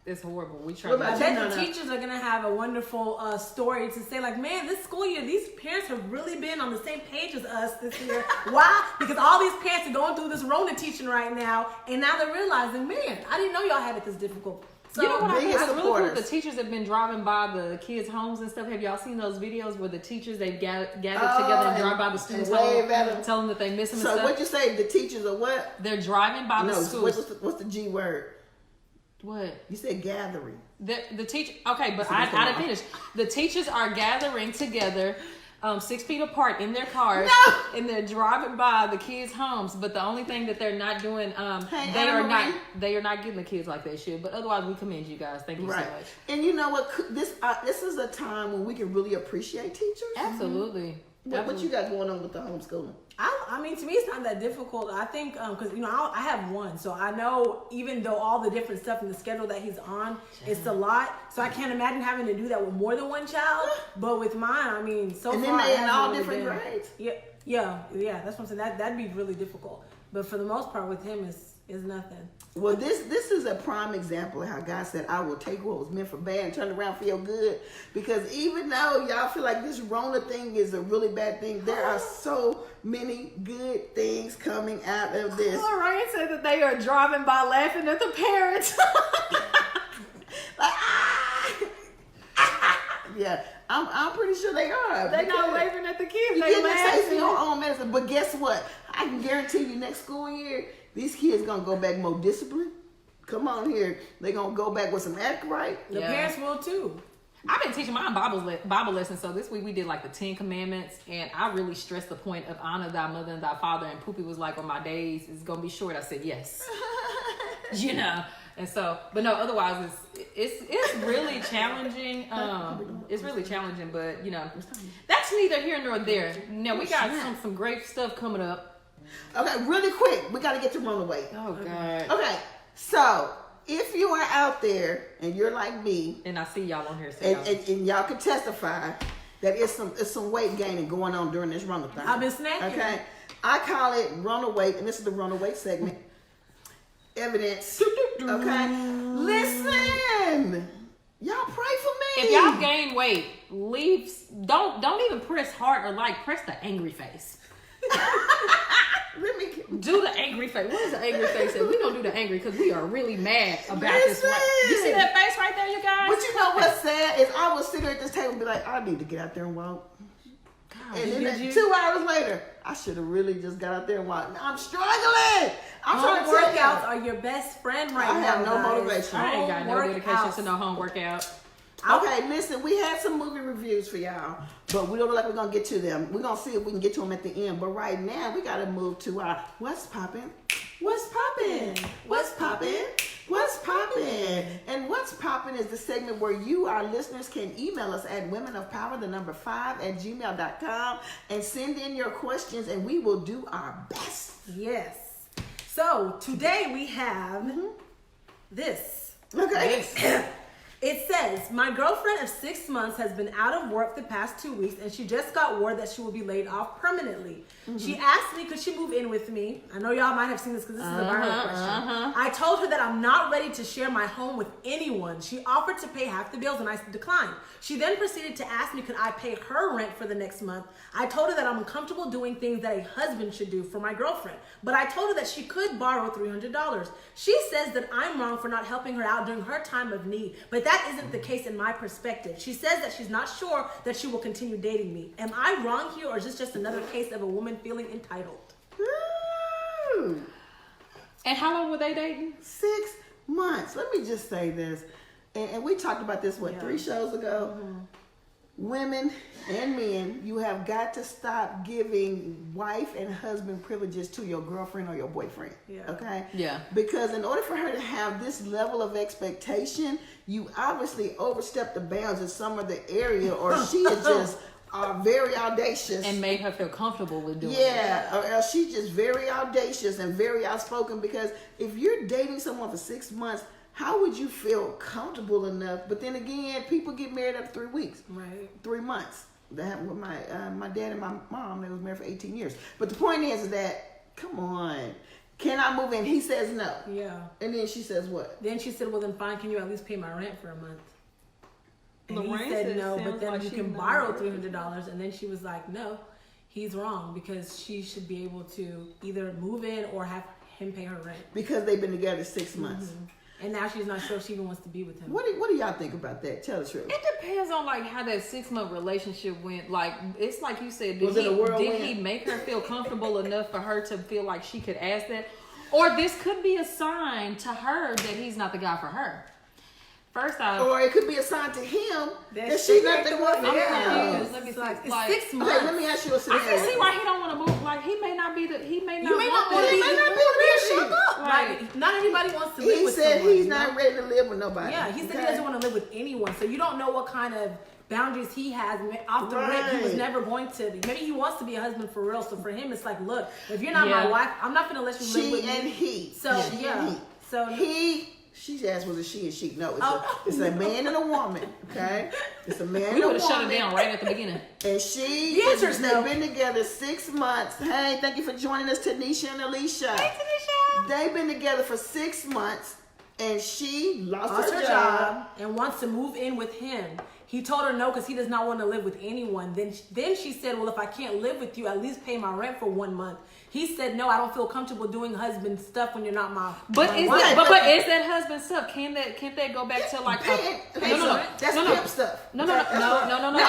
It's horrible. We try What to I about bet No, the no. teachers are gonna have a wonderful story to say, like, man, this school year, these parents have really been on the same page as us this year. Why? Because all these parents are going through this Rona teaching right now, and now they're realizing, man, I didn't know y'all had it this difficult. So you know what I think biggest is really cool? supporters. The teachers have been driving by the kids' homes and stuff. Have y'all seen those videos where the teachers they've gathered together and drive by the students' and wave home, at 'em. tell them that they miss them and So stuff? what you say, the teachers are what? They're driving by the No, schools. what's the G word? What? You said gathering. The teacher. Okay, but I didn't finish. The teachers are gathering together, 6 feet apart in their cars, and they're driving by the kids' homes. But the only thing that they're not doing, they are not getting the kids like they should. But otherwise, we commend you guys. Thank you so much. And you know what? This is a time when we can really appreciate teachers. Absolutely. What you got going on with the homeschooling? I mean, to me, it's not that difficult. I think, because, I have one. So I know even though all the different stuff in the schedule that he's on, it's a lot. So I can't imagine having to do that with more than one child. But with mine, I mean, so and far. And then they in all really different grades. Yeah. That's what I'm saying. That'd be really difficult. But for the most part with him, it's nothing. Well, this is a prime example of how God said, I will take what was meant for bad and turn it around, feel good. Because even though y'all feel like this Rona thing is a really bad thing, there are so many good things coming out of this. Ryan said that they are driving by laughing at the parents. Like, yeah, I'm pretty sure they are. They're not waving at the kids. You They get laughing. your own medicine. But guess what? I can guarantee you next school year, these kids going to go back more disciplined. Come on here. They're going to go back with some act right. The parents will too. I've been teaching my Bible lessons, so this week we did like the 10 Commandments, and I really stressed the point of honor thy mother and thy father, and Poopy was like, on my days, it's going to be short. I said, yes. And so, but no, otherwise it's really challenging. It's really challenging, but that's neither here nor there. Now we got some great stuff coming up. Okay, really quick. We got to get to Runaway. Oh, God. Okay, so if you are out there and you're like me, and I see y'all on here, and y'all can testify that it's some weight gaining going on during this Rona thing. I've been snacking. Okay, I call it Runaway, and this is the Runaway segment. Evidence. Okay, listen. Y'all pray for me. If y'all gain weight, don't even press heart or like. Press the angry face. Do the angry face. What is the angry face? We don't do the angry because we are really mad about this. You see that face right there, you guys? But you know what's sad is I was sitting at this table and be like, I need to get out there and walk. God, and then 2 hours later, I should have really just got out there and walked. Now I'm struggling. I'm trying to workouts are your best friend right now. I have no motivation. I ain't got no dedication to no home workout. Okay, listen, we had some movie reviews for y'all, but we don't look like we're going to get to them. We're going to see if we can get to them at the end. But right now, we got to move to our What's Poppin'? What's Poppin'? What's Poppin'? What's Poppin'? And What's Poppin' is the segment where you, our listeners, can email us at womenofpower5@gmail.com and send in your questions, and we will do our best. Yes. So, today we have this. Okay. It says, my girlfriend of 6 months has been out of work the past 2 weeks, and she just got word that she will be laid off permanently. She asked me, could she move in with me? I know y'all might have seen this because this is a viral question. I told her that I'm not ready to share my home with anyone. She offered to pay half the bills, and I declined. She then proceeded to ask me, could I pay her rent for the next month? I told her that I'm uncomfortable doing things that a husband should do for my girlfriend, but I told her that she could borrow $300. She says that I'm wrong for not helping her out during her time of need, but that isn't the case in my perspective. She says that she's not sure that she will continue dating me. Am I wrong here, or is this just another case of a woman feeling entitled? Ooh. And how long were they dating? 6 months. Let me just say this. And we talked about this, 3 shows ago? Women and men, you have got to stop giving wife and husband privileges to your girlfriend or your boyfriend. Okay? Yeah. Because in order for her to have this level of expectation, you obviously overstepped the bounds in some of the area, or she is just very audacious. And made her feel comfortable with doing it. Yeah, or else she's just very audacious and very outspoken, because if you're dating someone for 6 months, how would you feel comfortable enough? But then again, people get married after 3 weeks. Right. 3 months. That happened with my dad and my mom. They was married for 18 years. But the point is that, come on. Can I move in? He says no. Yeah. And then she says what? Then she said, well, then fine, can you at least pay my rent for a month? And Lorraine he said no, sounds but then like you she's can not borrow working. $300. And then she was like, no, he's wrong, because she should be able to either move in or have him pay her rent. Because they've been together 6 months. And now she's not sure if she even wants to be with him. What do y'all think about that? Tell the truth. It depends on like how that 6 month relationship went. Like, it's like you said, Was it a whirlwind? did he make her feel comfortable enough for her to feel like she could ask that? Or this could be a sign to her that he's not the guy for her. First off, Or it could be a sign to him that That she's she not ain't the the one one for for him. confused. Let me see. It's Like, 6 months. Okay, let me ask you a I scenario. can see why he don't want to move. Like he may not be the. He may not. You may not want want to that. be. may not be you the shut shit. up. Right. Like, not everybody wants to live He with said someone. he's you not know? ready to live with nobody. Yeah, he said Okay? he doesn't want to live with anyone. So you don't know what kind of boundaries he has. Off the rip, he was Right. never going to be. Maybe he wants to be a husband for real. So for him, it's like, look, if you're not my Yeah. wife, I'm not going to let you live She with and me. he. So She yeah. and he. So She asked was a she and she. No, it's, Oh. it's a man and a woman. Okay, it's a man We and a would have shut woman. it down right at the beginning. And she, The answer is no. they've been together 6 months. Hey, thank you for joining us, Tanisha and Alicia. Hey, Tanisha. They've been together for 6 months, and she lost lost her her job. job and wants to move in with him. He told her no because he does not want to live with anyone. Then she said, well, if I can't live with you, at least pay my rent for 1 month. He said, no, I don't feel comfortable doing husband stuff when you're not my But my is wife. that but is that husband stuff? Can't that go back to like Pay no. That's No, no. pimp stuff. No. Okay, that's what- No. No,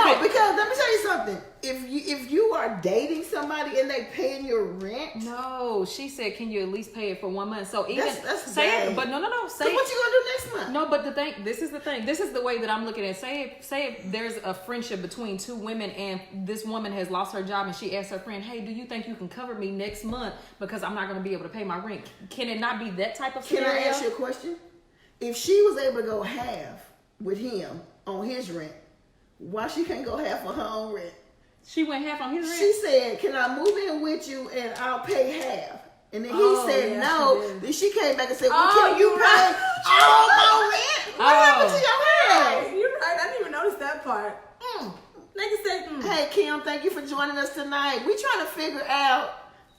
Okay. because let me tell you something. If you are dating somebody and they paying your rent, No, she said, can you at least pay it for 1 month? So even That's say vague. it, but no. so Say what it. you gonna do next month? No, but this is the way that I'm looking at it. Say if there's a friendship between two women and this woman has lost her job and she asks her friend, hey, do you think you can cover me next month because I'm not going to be able to pay my rent? Can it not be that type of Can scenario? I ask you a question? If she was able to go half with him on his rent, why she can't go half on her own rent? She went half on his rent? She said, can I move in with you and I'll pay half? And then he Oh, said yeah, no. she did. Then she came back and said, well, Oh, can you you're pay right. all my rent? What happened to your rent? You're right. I didn't even notice that part. Nigga said, Hey, Kim, thank you for joining us tonight. We trying to figure out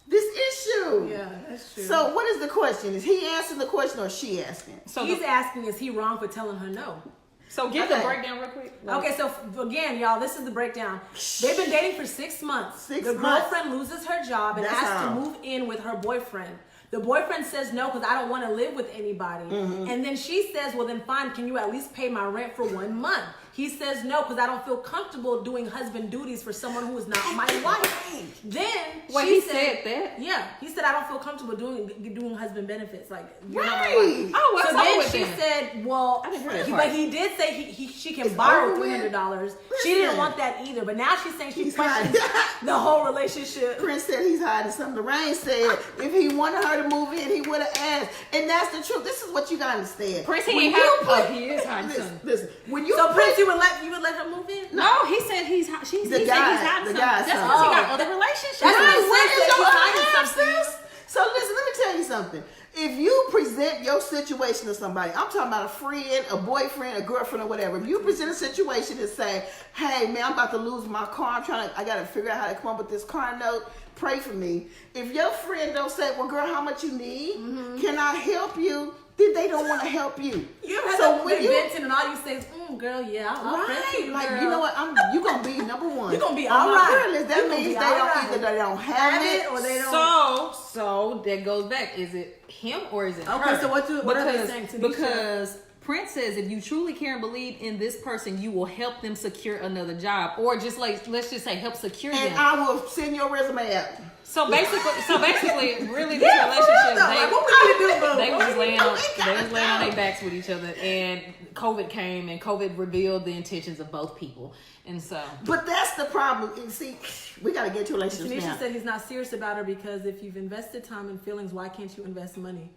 this issue. Yeah, that's true. So what is the question? Is he asking the question or is she asking? So he's asking, is he wrong for telling her no? So give the Okay. breakdown real quick. Okay, so again, y'all, this is the breakdown. They've been dating for 6 months. 6 the months. girlfriend loses her job and That's asks how. to move in with her boyfriend. The boyfriend says no because I don't want to live with anybody. Mm-hmm. And then she says, well, then fine, can you at least pay my rent for 1 month? He says no because I don't feel comfortable doing husband duties for someone who is not my wife. Then Wait, she he said that? Yeah, he said I don't feel comfortable doing husband benefits. Like you're not my Right. wife. Oh, what's So up then with she that? said, well, I didn't hear that but part. he did say she can It's borrow over with. $300. She didn't Listen. want that either, but now she's saying she He's questions hiding. the whole relationship. Prince said he's hiding something. Rain said if he wanted her to move in, he would have asked. And that's the truth. This is what you gotta understand. Prince, he When ain't you hiding- put- oh, he is hiding listen, something. listen. When you So put- Prince, you would let her move in? No, he said he said he's guy- hiding the something. guy That's something. because he got Oh. other relationships. That's Right, what where he is said. your She's other hiding half, something. sis? So listen, let me tell you something. If you present your situation to somebody, I'm talking about a friend, a boyfriend, a girlfriend, or whatever. If you present a situation and say, "Hey, man, I'm about to lose my car. I got to figure out how to come up with this car note. Pray for me." If your friend don't say, "Well, girl, how much you need? Can I help you?" Then they don't want to help you. You ever had So that when big you venting and all you say is, girl, yeah, I'll pray for right, you, like girl. you know what, you gonna be number one. You gonna be on all my right. prayer list. You That gonna means be they all don't right. either they don't have it or they don't. So that goes back. Is it him or is it Okay, her? so what are they saying, Tanisha? Because Prince says if you truly care and believe in this person, you will help them secure another job, or just like let's just say help secure and them. I will send your resume out. So basically, really, this Yeah, for real relationship, though. Like, what we need to do, boo? they was laying on gotta their go. backs with each other, and COVID came, and COVID revealed the intentions of both people, and so. But that's the problem. And see, we got to get to relationships now. Tanisha said he's not serious about her because if you've invested time and feelings, why can't you invest money?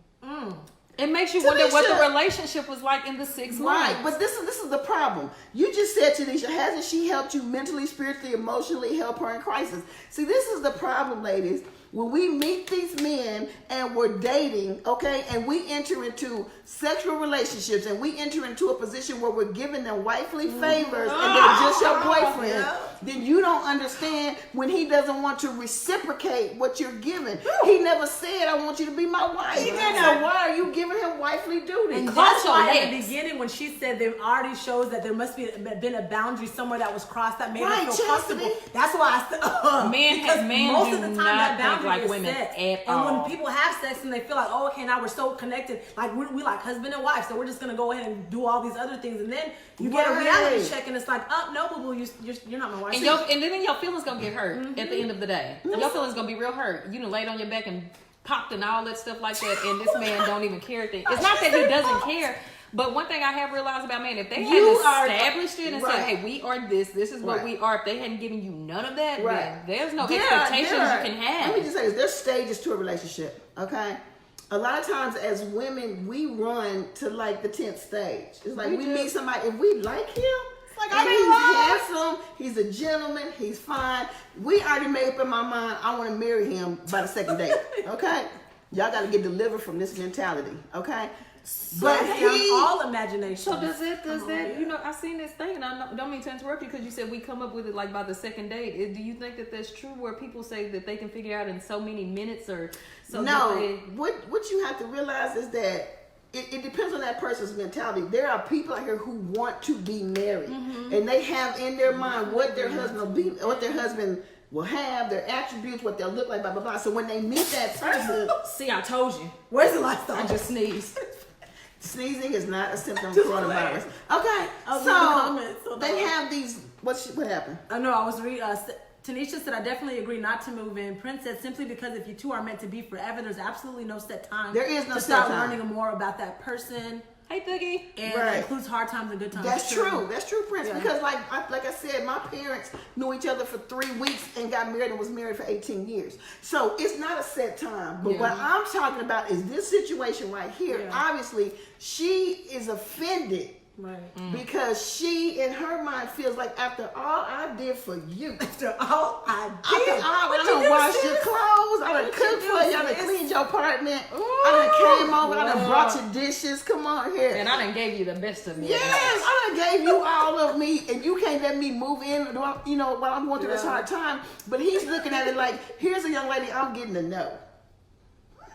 It makes you wonder what Tanisha. the relationship was like in the 6 months. Right, but this is the problem. You just said, Tanisha, hasn't she helped you mentally, spiritually, emotionally, help her in crisis? See, this is the problem, ladies. When we meet these men and we're dating, okay, and we enter into sexual relationships and we enter into a position where we're giving them wifely favors and they're just your boyfriend, then you don't understand when he doesn't want to reciprocate what you're giving. He never said, "I want you to be my wife." So why are you giving him wifely duties? And Call that's your why at the ex. beginning when she said there already shows that there must be been a boundary somewhere that was crossed that made Right, her feel comfortable. chastity. That's why I said Men most do of the time not that think boundary like is women set. at and all. when people have sex and they feel like, oh, okay, now we're so connected, like we like husband and wife, so we're just gonna go ahead and do all these other things, and then you get a reality Right. check and it's like, oh no, boo boo, you're not my wife. And then your feelings gonna get hurt at the end of the day. Your feelings gonna be real hurt. You done laid on your back and popped and all that stuff like that, and this man don't even care. It's not that he doesn't care. But one thing I have realized about men, if they hadn't established it and said, hey, we are this is what we are, if they hadn't given you none of that, then there's no expectations you can have. Let me just say this, there's stages to a relationship, okay? A lot of times as women, we run to like the 10th stage. It's like we meet somebody, if we like him, like, he's handsome, he's a gentleman, he's fine. We already made up in my mind, I want to marry him by the second date, okay? Y'all got to get delivered from this mentality, okay? But all imagination. So does that, you know, I seen this thing, and I don't mean to interrupt you because you said we come up with it like by the second date. Do you think that that's true where people say that they can figure out in so many minutes or so? No, what you have to realize is that it depends on that person's mentality. There are people out here who want to be married, and they have in their mind what their husband will be, what their husband will have, their attributes, what they'll look like, blah blah blah. So when they meet that person, see, I told you. Where's the lifestyle? I just sneezed. Sneezing is not a symptom of coronavirus. Okay, so they have these. What happened? I know. I was reading. Tanisha said, I definitely agree not to move in. Prince said, simply because if you two are meant to be forever, there's absolutely no set time. There is no to set start time. learning more about that person. Hey, Thuggy. And it includes hard times and good times. That's true. That's true, Prince. Yeah. Because like I said, my parents knew each other for 3 weeks and got married and was married for 18 years. So it's not a set time. But what I'm talking about is this situation right here. Yeah. Obviously, she is offended. Right. Because she, in her mind, feels like after all I did for you, after all I did, I done washed your clothes, I done cooked for you, I done cleaned your apartment, I done came over, I done brought you dishes. Come on here, and I done gave you the best of me. Yes, I done gave you all of me, and you can't let me move in. You know, while I'm going through this hard time. But he's looking at it like, here's a young lady I'm getting to know,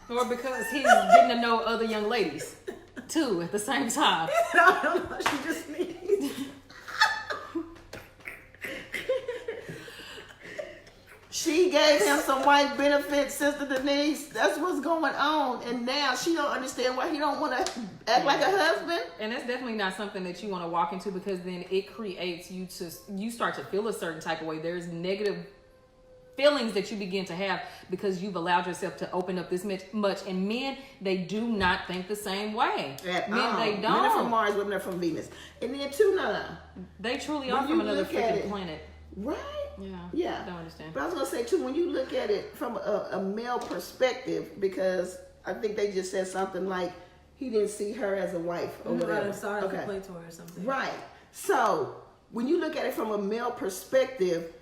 or because he's getting to know other young ladies. Two at the same time. I don't know. She just needs. She gave him some white benefits, Sister Denise. That's what's going on, and now she don't understand why he don't want to act like a husband. And that's definitely not something that you want to walk into because then it creates you start to feel a certain type of way. There's negative feelings that you begin to have because you've allowed yourself to open up this much, and men, they do not think the same way. They don't. Men are from Mars, women are from Venus, and then too, they truly are from another freaking planet, right? Yeah. I don't understand. But I was gonna say too, when you look at it from a male perspective, because I think they just said something like he didn't see her as a wife or whatever. Sorry, to play to her or something. Right. So when you look at it from a male perspective,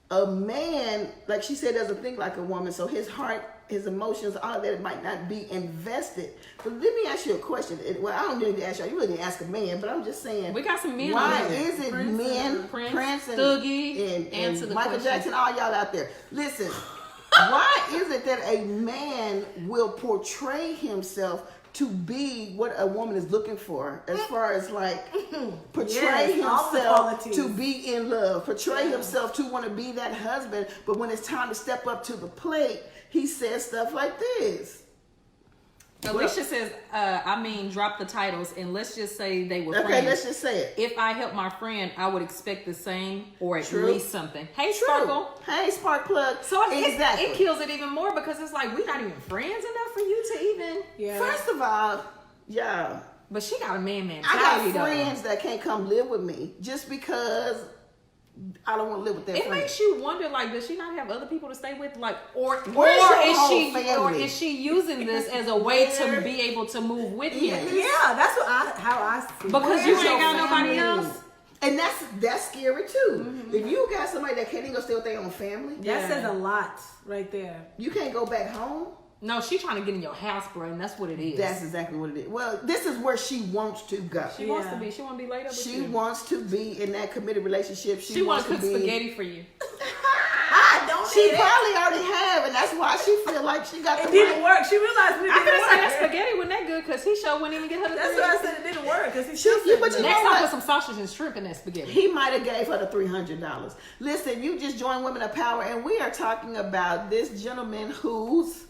a man, like she said, doesn't think like a woman, so his heart, his emotions, all of that might not be invested. But let me ask you a question. Well, I don't need to ask you. You really ask a man, but I'm just saying. We got some men. Why is it Prince and Thuggy and Michael Jackson, all y'all out there? Listen, why is it that a man will portray himself to be what a woman is looking for, as far as like portray himself to be in love, portray himself to want to be that husband, but when it's time to step up to the plate, he says stuff like this. Alicia says, drop the titles, and let's just say they were friends. Okay, let's just say it. If I help my friend, I would expect the same or at least something. Hey, Sparkle. Hey, Spark Plug. So it kills it even more because it's like, we're not even friends enough for you to even... Yeah. First of all, but she got a man I got friends that can't come live with me just because I don't want to live with their friends. It makes you wonder, like, does she not have other people to stay with? Like, or is she using this as a way to be able to move with him? Yeah, that's how I see it. Because you ain't got nobody else. And that's scary too. If you got somebody that can't even go stay with their own family, that says a lot right there. You can't go back home. No, she's trying to get in your house, bro, and that's what it is. That's exactly what it is. Well, this is where she wants to go. She wants to be. She want to be laid up with you. She wants to be in that committed relationship. She wants to cook spaghetti for you. She probably already have, and that's why she feel like she got the didn't work. She realized it didn't work. I say that spaghetti wasn't that good because he sure wouldn't even get her the That's why I said it didn't work because he but next time put some sausage and shrimp in that spaghetti. He might have gave her the $300. Listen, you just joined Women of Power, and we are talking about this gentleman whose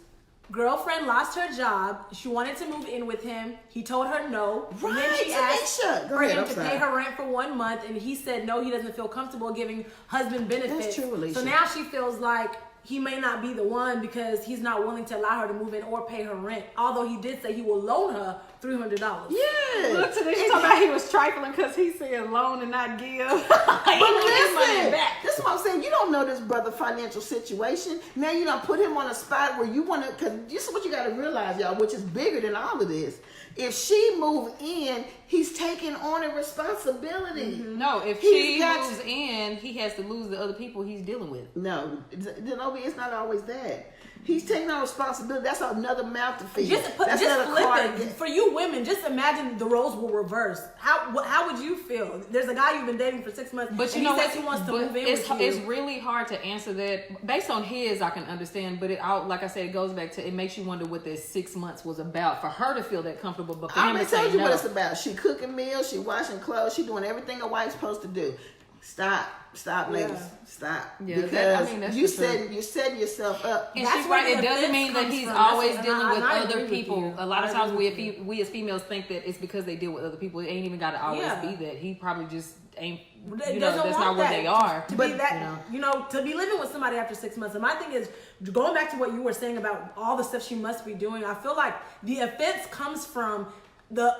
girlfriend lost her job. She wanted to move in with him. He told her no. Right, then she asked for him to pay her rent for 1 month, and he said no, he doesn't feel comfortable giving husband benefits. That's true, Alicia. So now she feels like he may not be the one because he's not willing to allow her to move in or pay her rent. Although he did say he will loan her $300. Yeah. Look to this, talking about he was trifling because he said loan and not give. But listen, this is what I'm saying. You don't know this brother's financial situation. Now you done put him on a spot where you want to, because this is what you got to realize, y'all, which is bigger than all of this. If she move in, he's taking on a responsibility. No, if she moves in, he has to lose the other people he's dealing with. No, it's not always that. He's taking on responsibility. That's another mouth to feed. Just flip it. For you women, just imagine the roles were reversed. How would you feel? There's a guy you've been dating for 6 months, but and he says he wants to move in with you. It's really hard to answer that. Based on his, I can understand, but like I said, it goes back to, it makes you wonder what this 6 months was about for her to feel that comfortable. But for him to say no. I told you what it's about. She cooking meals, she washing clothes, she doing everything a wife's supposed to do. Stop, ladies. Stop. Yeah, because you're setting yourself up. And she's right. It doesn't mean that he's always dealing with other people. A lot of times we as females think that it's because they deal with other people. It ain't even got to always be that. He probably just ain't. That's not where they are. To be living with somebody after 6 months. And my thing is, going back to what you were saying about all the stuff she must be doing, I feel like the offense comes from the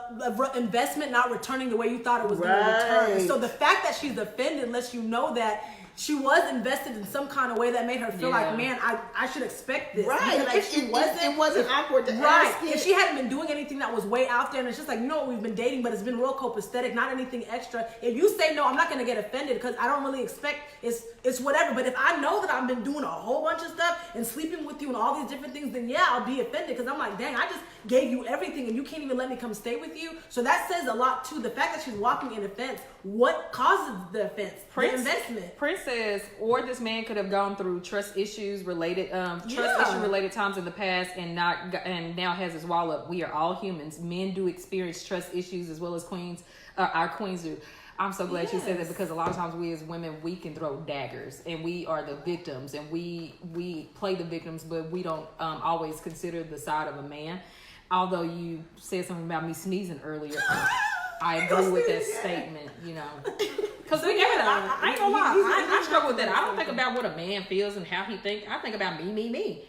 investment not returning the way you thought it was going to return. So the fact that she's offended lets you know that she was invested in some kind of way that made her feel like, man, I should expect this. Right. Like, if it wasn't awkward to ask it. If she hadn't been doing anything that was way out there, and it's just like, we've been dating, but it's been real copacetic, not anything extra. If you say no, I'm not going to get offended because I don't really expect it's whatever. But if I know that I've been doing a whole bunch of stuff and sleeping with you and all these different things, then I'll be offended because I'm like, dang, I just gave you everything and you can't even let me come stay with you. So that says a lot too. The fact that she's walking in offense, what causes the offense? The investment. Prince says, or this man could have gone through trust issue related times in the past and now has his wall up. We are all humans. Men do experience trust issues as well as our queens do. I'm so glad you said that because a lot of times we as women, we can throw daggers and we are the victims and we play the victims, but we don't always consider the side of a man. Although you said something about me sneezing earlier, I agree with that statement, Because I ain't gonna lie, I struggle with that. I don't think about what a man feels and how he thinks. I think about me.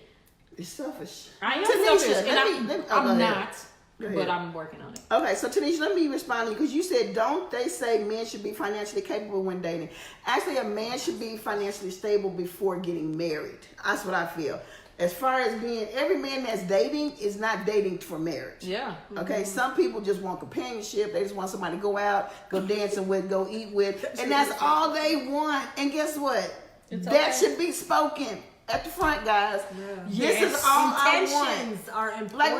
You're selfish. I am selfish, and I'm not. But I'm working on it. Okay, so Tanisha, let me respond to you because you said, don't they say men should be financially capable when dating? Actually, a man should be financially stable before getting married. That's what I feel. As far as every man that's dating is not dating for marriage. Yeah. Okay, some people just want companionship. They just want somebody to go out, go dancing with, go eat with. And that's all they want. And guess what? That should be spoken at the front, guys. Yeah. This is all Intentions I want. Are important. Like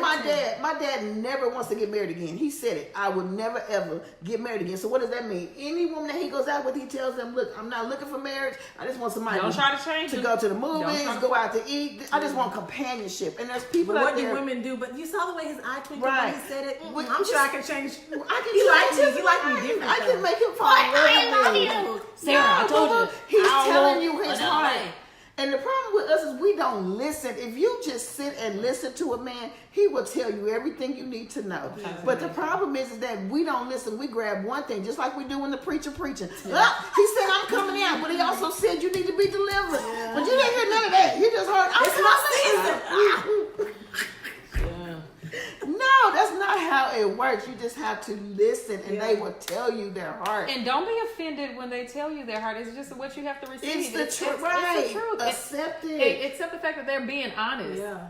my dad never wants to get married again. He said it. I would never ever get married again. So what does that mean? Any woman that he goes out with, he tells them, look, I'm not looking for marriage. I just want somebody to go to the movies, go out to eat. I just want companionship. And there's people out there. What do women do? But you saw the way his eye twinkled when he said it. I'm sure I can change. He liked me different. I can make him fall in love with me. Sarah, I told you. He's telling you his heart. And the problem with us is we don't listen. If you just sit and listen to a man, he will tell you everything you need to know. But the problem is that we don't listen. We grab one thing, just like we do when the preacher preaching. He said, I'm coming out, but he also said you need to be delivered. But you didn't hear none of that. You just heard, I'm coming out. No, that's not how it works. You just have to listen, and they will tell you their heart. And don't be offended when they tell you their heart. It's just what you have to receive. It's the truth. Right. It's the truth. Accept it. Accept the fact that they're being honest. Yeah.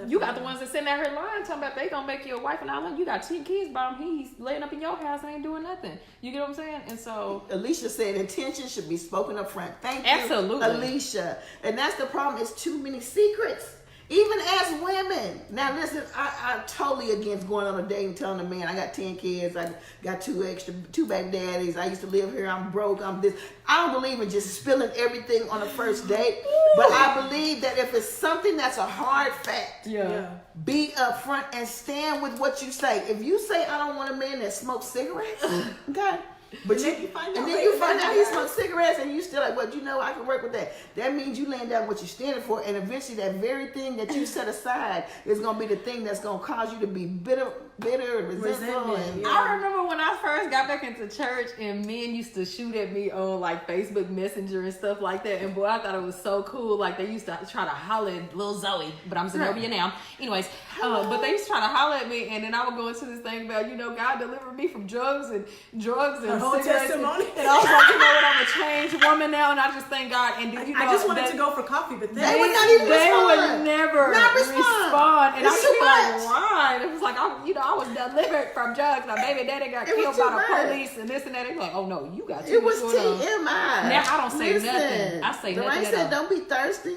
You got the ones that sitting out here lying, talking about they gonna make you a wife, and all that. You got 10 kids by him. He's laying up in your house, ain't doing nothing. You get what I'm saying? And so Alicia said intentions should be spoken up front. Thank you, absolutely, Alicia. And that's the problem. It's too many secrets. Even as women. Now listen, I'm totally against going on a date and telling a man I got 10 kids, I got two baby daddies, I used to live here, I'm broke, I'm this. I don't believe in just spilling everything on the first date. But I believe that if it's something that's a hard fact, be upfront and stand with what you say. If you say I don't want a man that smokes cigarettes, okay. But then you find out he smokes cigarettes and you still like, well, I can work with that. That means you laying down what you're standing for, and eventually that very thing that you set aside is going to be the thing that's going to cause you to be bitter and resentful. I remember when I first got back into church and men used to shoot at me on like Facebook Messenger and stuff like that, and boy, I thought it was so cool. Like they used to try to holler at Lil Zoe, but I'm Zenobia now. Anyways, but they used to try to holler at me, and then I would go into this thing about, God delivered me from drugs and whole cigarettes, testimony. and I was like, you know what, I'm a changed woman now, and I just thank God. And I just wanted to go for coffee, but They would not even respond. would never Not respond. And I It's was too like, much. why? It was like, I was delivered from drugs. My baby daddy got It was killed too by the much. police and this and that. They like, oh no, you got too It much was going on. TMI. Now I don't say Listen, nothing. I say Dwayne nothing at said, all. "Don't be thirsty."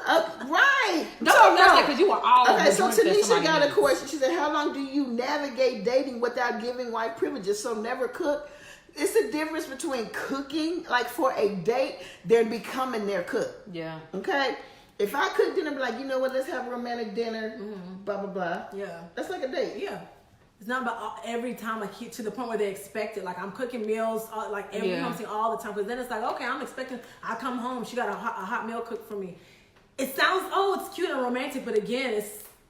Right. Don't be thirsty because you were all Okay, the so drink that Tanisha somebody got a needs. question. She said, "How long do you navigate dating without giving wife privileges? So never cook." It's the difference between cooking, like for a date, than becoming their cook. Yeah. Okay. If I cook dinner, be like, you know what? Let's have a romantic dinner. Blah blah blah. Yeah. That's like a date. Yeah. It's not about every time, like to the point where they expect it. Like I'm cooking meals, like every time, all the time. Because then it's like, okay, I'm expecting. I come home, she got a hot meal cooked for me. It sounds, it's cute and romantic, but again,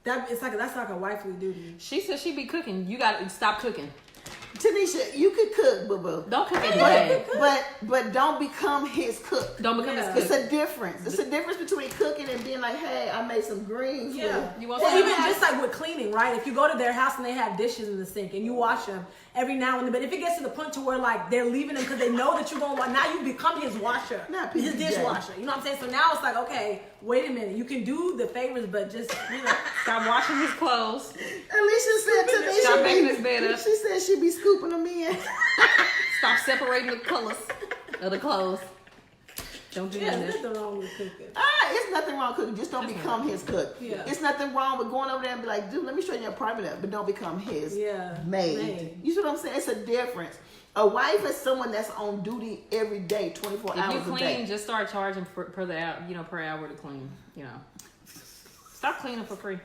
that's like a wifely duty. She said she be cooking. You got to stop cooking. Tanisha, you could cook, boo boo. Don't cook every day. But don't become his cook. Don't become Yeah. his It's cook. a difference. It's a difference between cooking and being like, hey, I made some greens. Yeah. You want Well, some? even just like with cleaning, right? If you go to their house and they have dishes in the sink and you wash them every now and then, but if it gets to the point to where like they're leaving them because they know that you're going to, now you become his washer, Not his PJ. dishwasher. You know what I'm saying? So now it's like, okay, wait a minute. You can do the favors, but just, Stop washing his clothes. Alicia said today Stop she making be, his bed up. she said she'd be scooping them in. Stop separating the colors of the clothes. Don't do yeah, that. there's nothing wrong with cooking. It's nothing wrong with cooking. Just don't become his cook. Yeah. It's nothing wrong with going over there and be like, dude, let me straighten your apartment up, but don't become his maid. maid. You see what I'm saying? It's a difference. A wife is someone that's on duty every day, 24 If hours you a clean, day. just start charging per the hour, per hour to clean. Stop cleaning for free.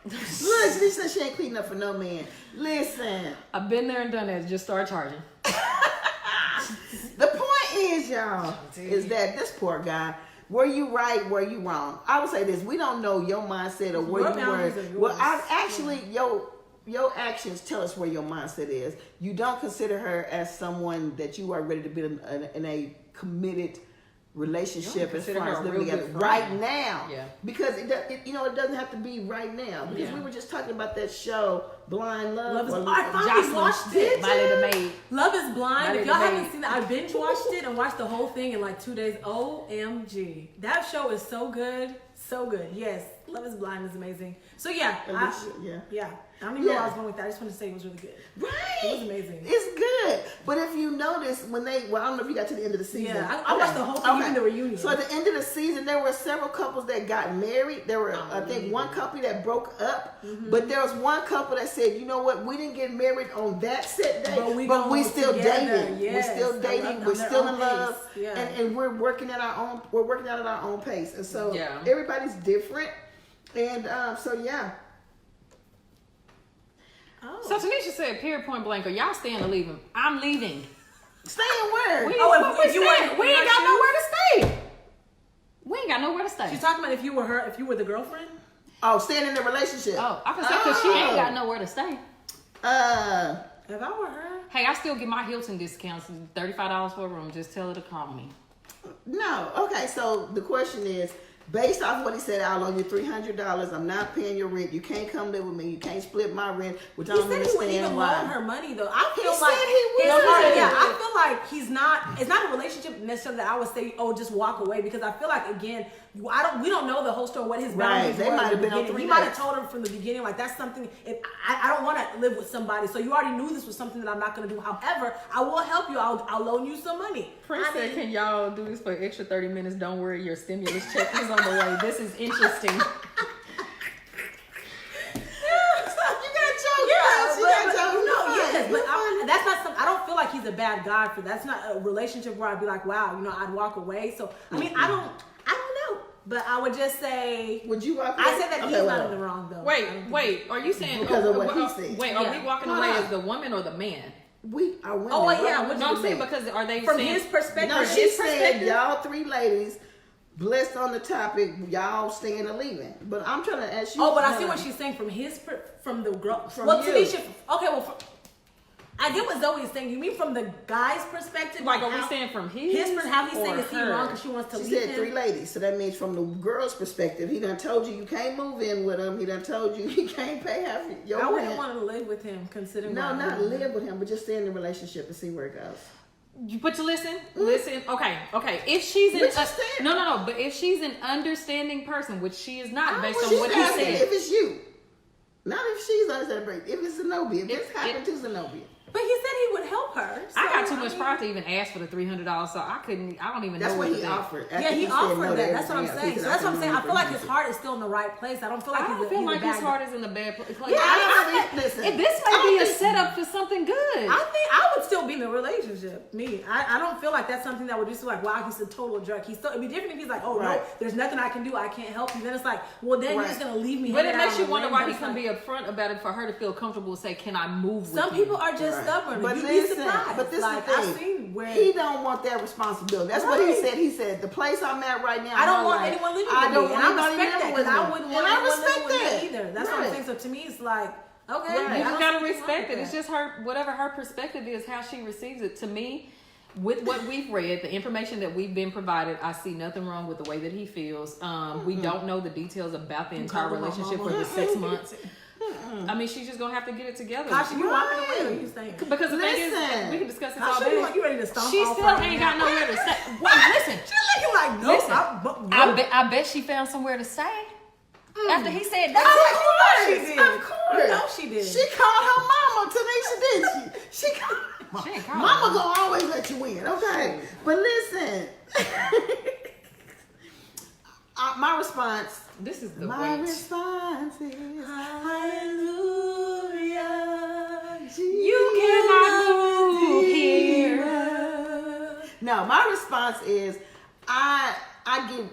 Look, she said she ain't cleaning up for no man. Listen, I've been there and done that. Just start charging. the point is, y'all, is that this poor guy, were you right, were you wrong? I would say this, we don't know your mindset or where Your you boundaries were. are Well, yours. actually, your actions tell us where your mindset is. You don't consider her as someone that you are ready to be in a committed relationship as consider far her as a living real together good right friend. now. Yeah. Because it doesn't have to be right now. Because Yeah. we were just talking about that show, Blind Love. Love is or- Blind. I finally Jocelyn watched it. Miley the maid. Love is Blind. Miley If y'all the haven't Maid. seen that, I binge watched it and watched the whole thing in like 2 days. OMG. That show is so good. So good. Yes. Love is Blind is amazing. So yeah. Yeah. I don't even know where I Yeah. was going with that. I just wanted to say it was really good. Right. It was amazing. It's good. But if you notice, I don't know if you got to the end of the season. Yeah, I watched the whole thing, even the reunion. So at the end of the season, there were several couples that got married. There were, I think, one couple that broke up. Mm-hmm. But there was one couple that said, you know what, we didn't get married on that set day, But we but we gonna still together. dating. Yes. We're still I dating. love We're their still own in love. pace. Yeah. And we're working at our own pace. And so Yeah. everybody's different. And so yeah. Oh. So Tanisha said, period, point blank, are y'all staying or leaving? I'm leaving. Staying where? We, if you staying? were- We in ain't her got nowhere to stay. We ain't got nowhere to stay. She's talking about if you were the girlfriend. Oh, staying in a relationship. Oh, I can say because she ain't got nowhere to stay. If I were her. Hey, I still get my Hilton discounts, $35 for a room. Just tell her to call me. No. Okay, so the question is, based off what he said, I'll loan you $300. I'm not paying your rent. You can't come live with me. You can't split my rent, which I He don't said he wouldn't even understand loan why. her money though. I feel He like said he would. I feel like he's not. It's not a relationship necessarily that I would say, oh, just walk away, because I feel like again, we don't know the whole story. What his boundaries They were might in have the been on beginning. 3 He might have dates. told him from the beginning, like that's something. If I don't want to live with somebody, so you already knew this was something that I'm not going to do. However, I will help you. I'll loan you some money. Prince said, can y'all do this for extra 30 minutes? Don't worry, your stimulus check is on the way. This is interesting. But that's not something. I don't feel like he's a bad guy for that. That's not a relationship where I'd be like, wow, I'd walk away. So I mean, I don't know. But I would just say, Would you walk away? I said that Okay, he's well, not in the wrong though. Wait, are you saying Because of what he said. Wait, are Yeah. we walking Hold away on. as the woman or the man? We are women. Oh, well, yeah, What what No, you I'm saying mean? because are they From saying, his perspective, No, from she his said perspective? y'all 3 ladies blessed on the topic, y'all staying or leaving. But I'm trying to ask you. Oh, but I see what she's saying from the girl. From well, you. Tanisha, okay, well, I get what Zoe is saying. You mean from the guy's perspective? Like, are we how- saying from his how he's saying or is he her? wrong because she wants to She leave said him? 3 ladies, so that means from the girl's perspective, he done told you can't move in with him. He done told you he can't pay half your I rent. wouldn't want to live with him, considering. No, what not I'm- live with him, but just stay in the relationship and see where it goes. But you listen. Okay. If she's But you said- no. But if she's an understanding person, which she is not, based on She's what he asking said. if it's you, not if she's understanding. If it's Zenobia, if this happened to Zenobia. But he said he would help her. I got so, too much mean- pride to even ask for the $300, so I don't even That's know what to he think. offered. Yeah, After he said offered no to that. That's what I'm everything else. saying. He So said, that's what I'm saying. I feel like his $300. heart is still in the right place. I don't feel like I don't he's feel like his bad heart is in the bad place. Like, Yeah, listen. this may be a setup for something good. I think I would still be in a relationship. I don't feel like that's something that would just like, wow, he's a total jerk. It'd be different if he's like, oh Right. no, there's nothing I can do. I can't help you. Then it's like, well, then you're Right. just gonna leave me. But it hanging makes out you on the wonder limb, why but he it's couldn't like- be upfront about it for her to feel comfortable to say, "Can I move with Some you?" people are just Right. stubborn. But You'd listen, be surprised. but this like, is the I've thing. seen where He don't want that responsibility. That's what he Right. said. He said, the place I'm at right now, I don't in my want life, anyone living I with don't me, want and I anybody respect that living because with I me. wouldn't And want I anyone living respect with that. me either. That's what I'm Right. saying. So to me, it's like, okay, Right. I You don't just see gotta what's wrong respect with it. It's that. just her, whatever her perspective is, how she receives it. To me, with what we've read, the information that we've been provided, I see nothing wrong with the way that he feels. We don't know the details about the entire Talking about relationship for mama. the 6 months. I mean, she's just gonna have to get it together. Tasha, you walking away? Or Right. you staying? Because the thing is, Listen. we can discuss this all Tasha, you day. like you ready to stomp She off still right ain't now. got nowhere to stay. Wait, listen. She looking like no. Listen, I bet she found somewhere to stay. After he said that, Of course she did. Of course. You know she did. She called her mama, Tanisha, didn't she? She called She ain't called Mama her. gonna always let you win, okay? But listen, my response. this is the My weight. response is Hallelujah. You cannot move here. No, my response is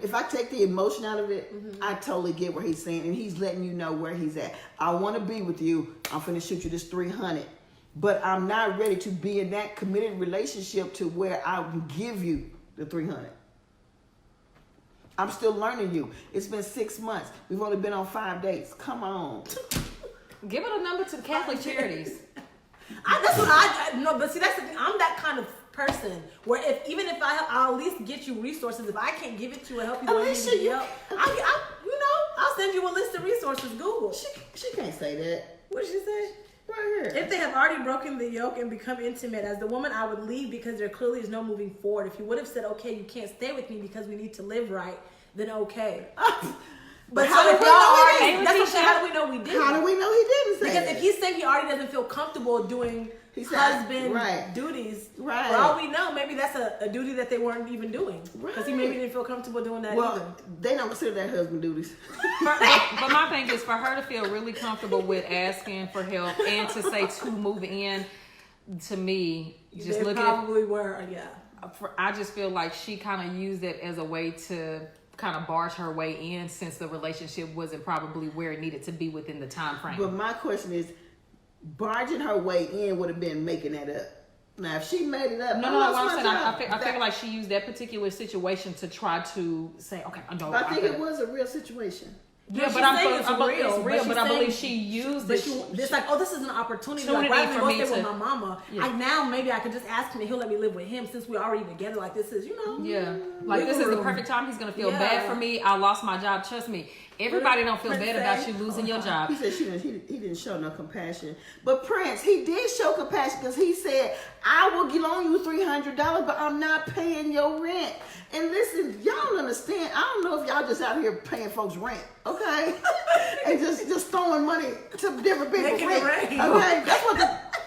if I take the emotion out of it, I totally get what he's saying, and he's letting you know where he's at. I want to be with you. I'm finna shoot you this 300, but I'm not ready to be in that committed relationship to where I will give you the 300. I'm still learning you. It's been 6 months. We've only been on 5 dates. Come on. Give it a number to the Catholic Charities. That's what I no, but see that's the thing. I'm that kind of person where even if I'll at least get you resources. If I can't give it to you and help you the way you Alicia, need you- help, I'll send you a list of resources. Google. She can't say that. What did she say? Right here. If they have already broken the yoke and become intimate, as the woman, I would leave because there clearly is no moving forward. If you would have said, okay, you can't stay with me because we need to live right, then okay. But how so do if we y'all know he already, didn't? that's what I'm saying, how do we know we didn't? How do we know he didn't say Because that? if he's saying he already doesn't feel comfortable doing He said, husband right. duties, Right. for all we know, maybe that's a duty that they weren't even doing. Because he maybe didn't feel comfortable doing that either. Well, they don't consider that husband duties. But my thing is for her to feel really comfortable with asking for help and to say to move in, to me, just They looking probably were, yeah. I just feel like she kind of used it as a way to kind of barge her way in since the relationship wasn't probably where it needed to be within the time frame. But my question is, barging her way in would have been making that up. Now, if she made it up, No, I what lost I'm my saying, job. I feel like she used that particular situation to try to say, okay, I know. I think it was a real situation. Yeah, she's but I'm saying it's it's real, real, but I she's believe saying- she used But it. it's like, oh, this is an opportunity. Opportunity Like, rather than for go me stay with to- my mama, Yeah. now maybe I could just ask him and he'll let me live with him since we're already together. Like this is, Yeah, like this is the room. perfect time. He's gonna feel Yeah. bad for me. I lost my job. Trust me, everybody don't feel bad about you losing your job. He said he didn't show no compassion. But Prince, he did show compassion because he said, I will loan you $300, but I'm not paying your rent. And listen, y'all don't understand. I don't know if y'all just out here paying folks rent, okay? And just throwing money to different people Making it rent. rain. Okay, that's what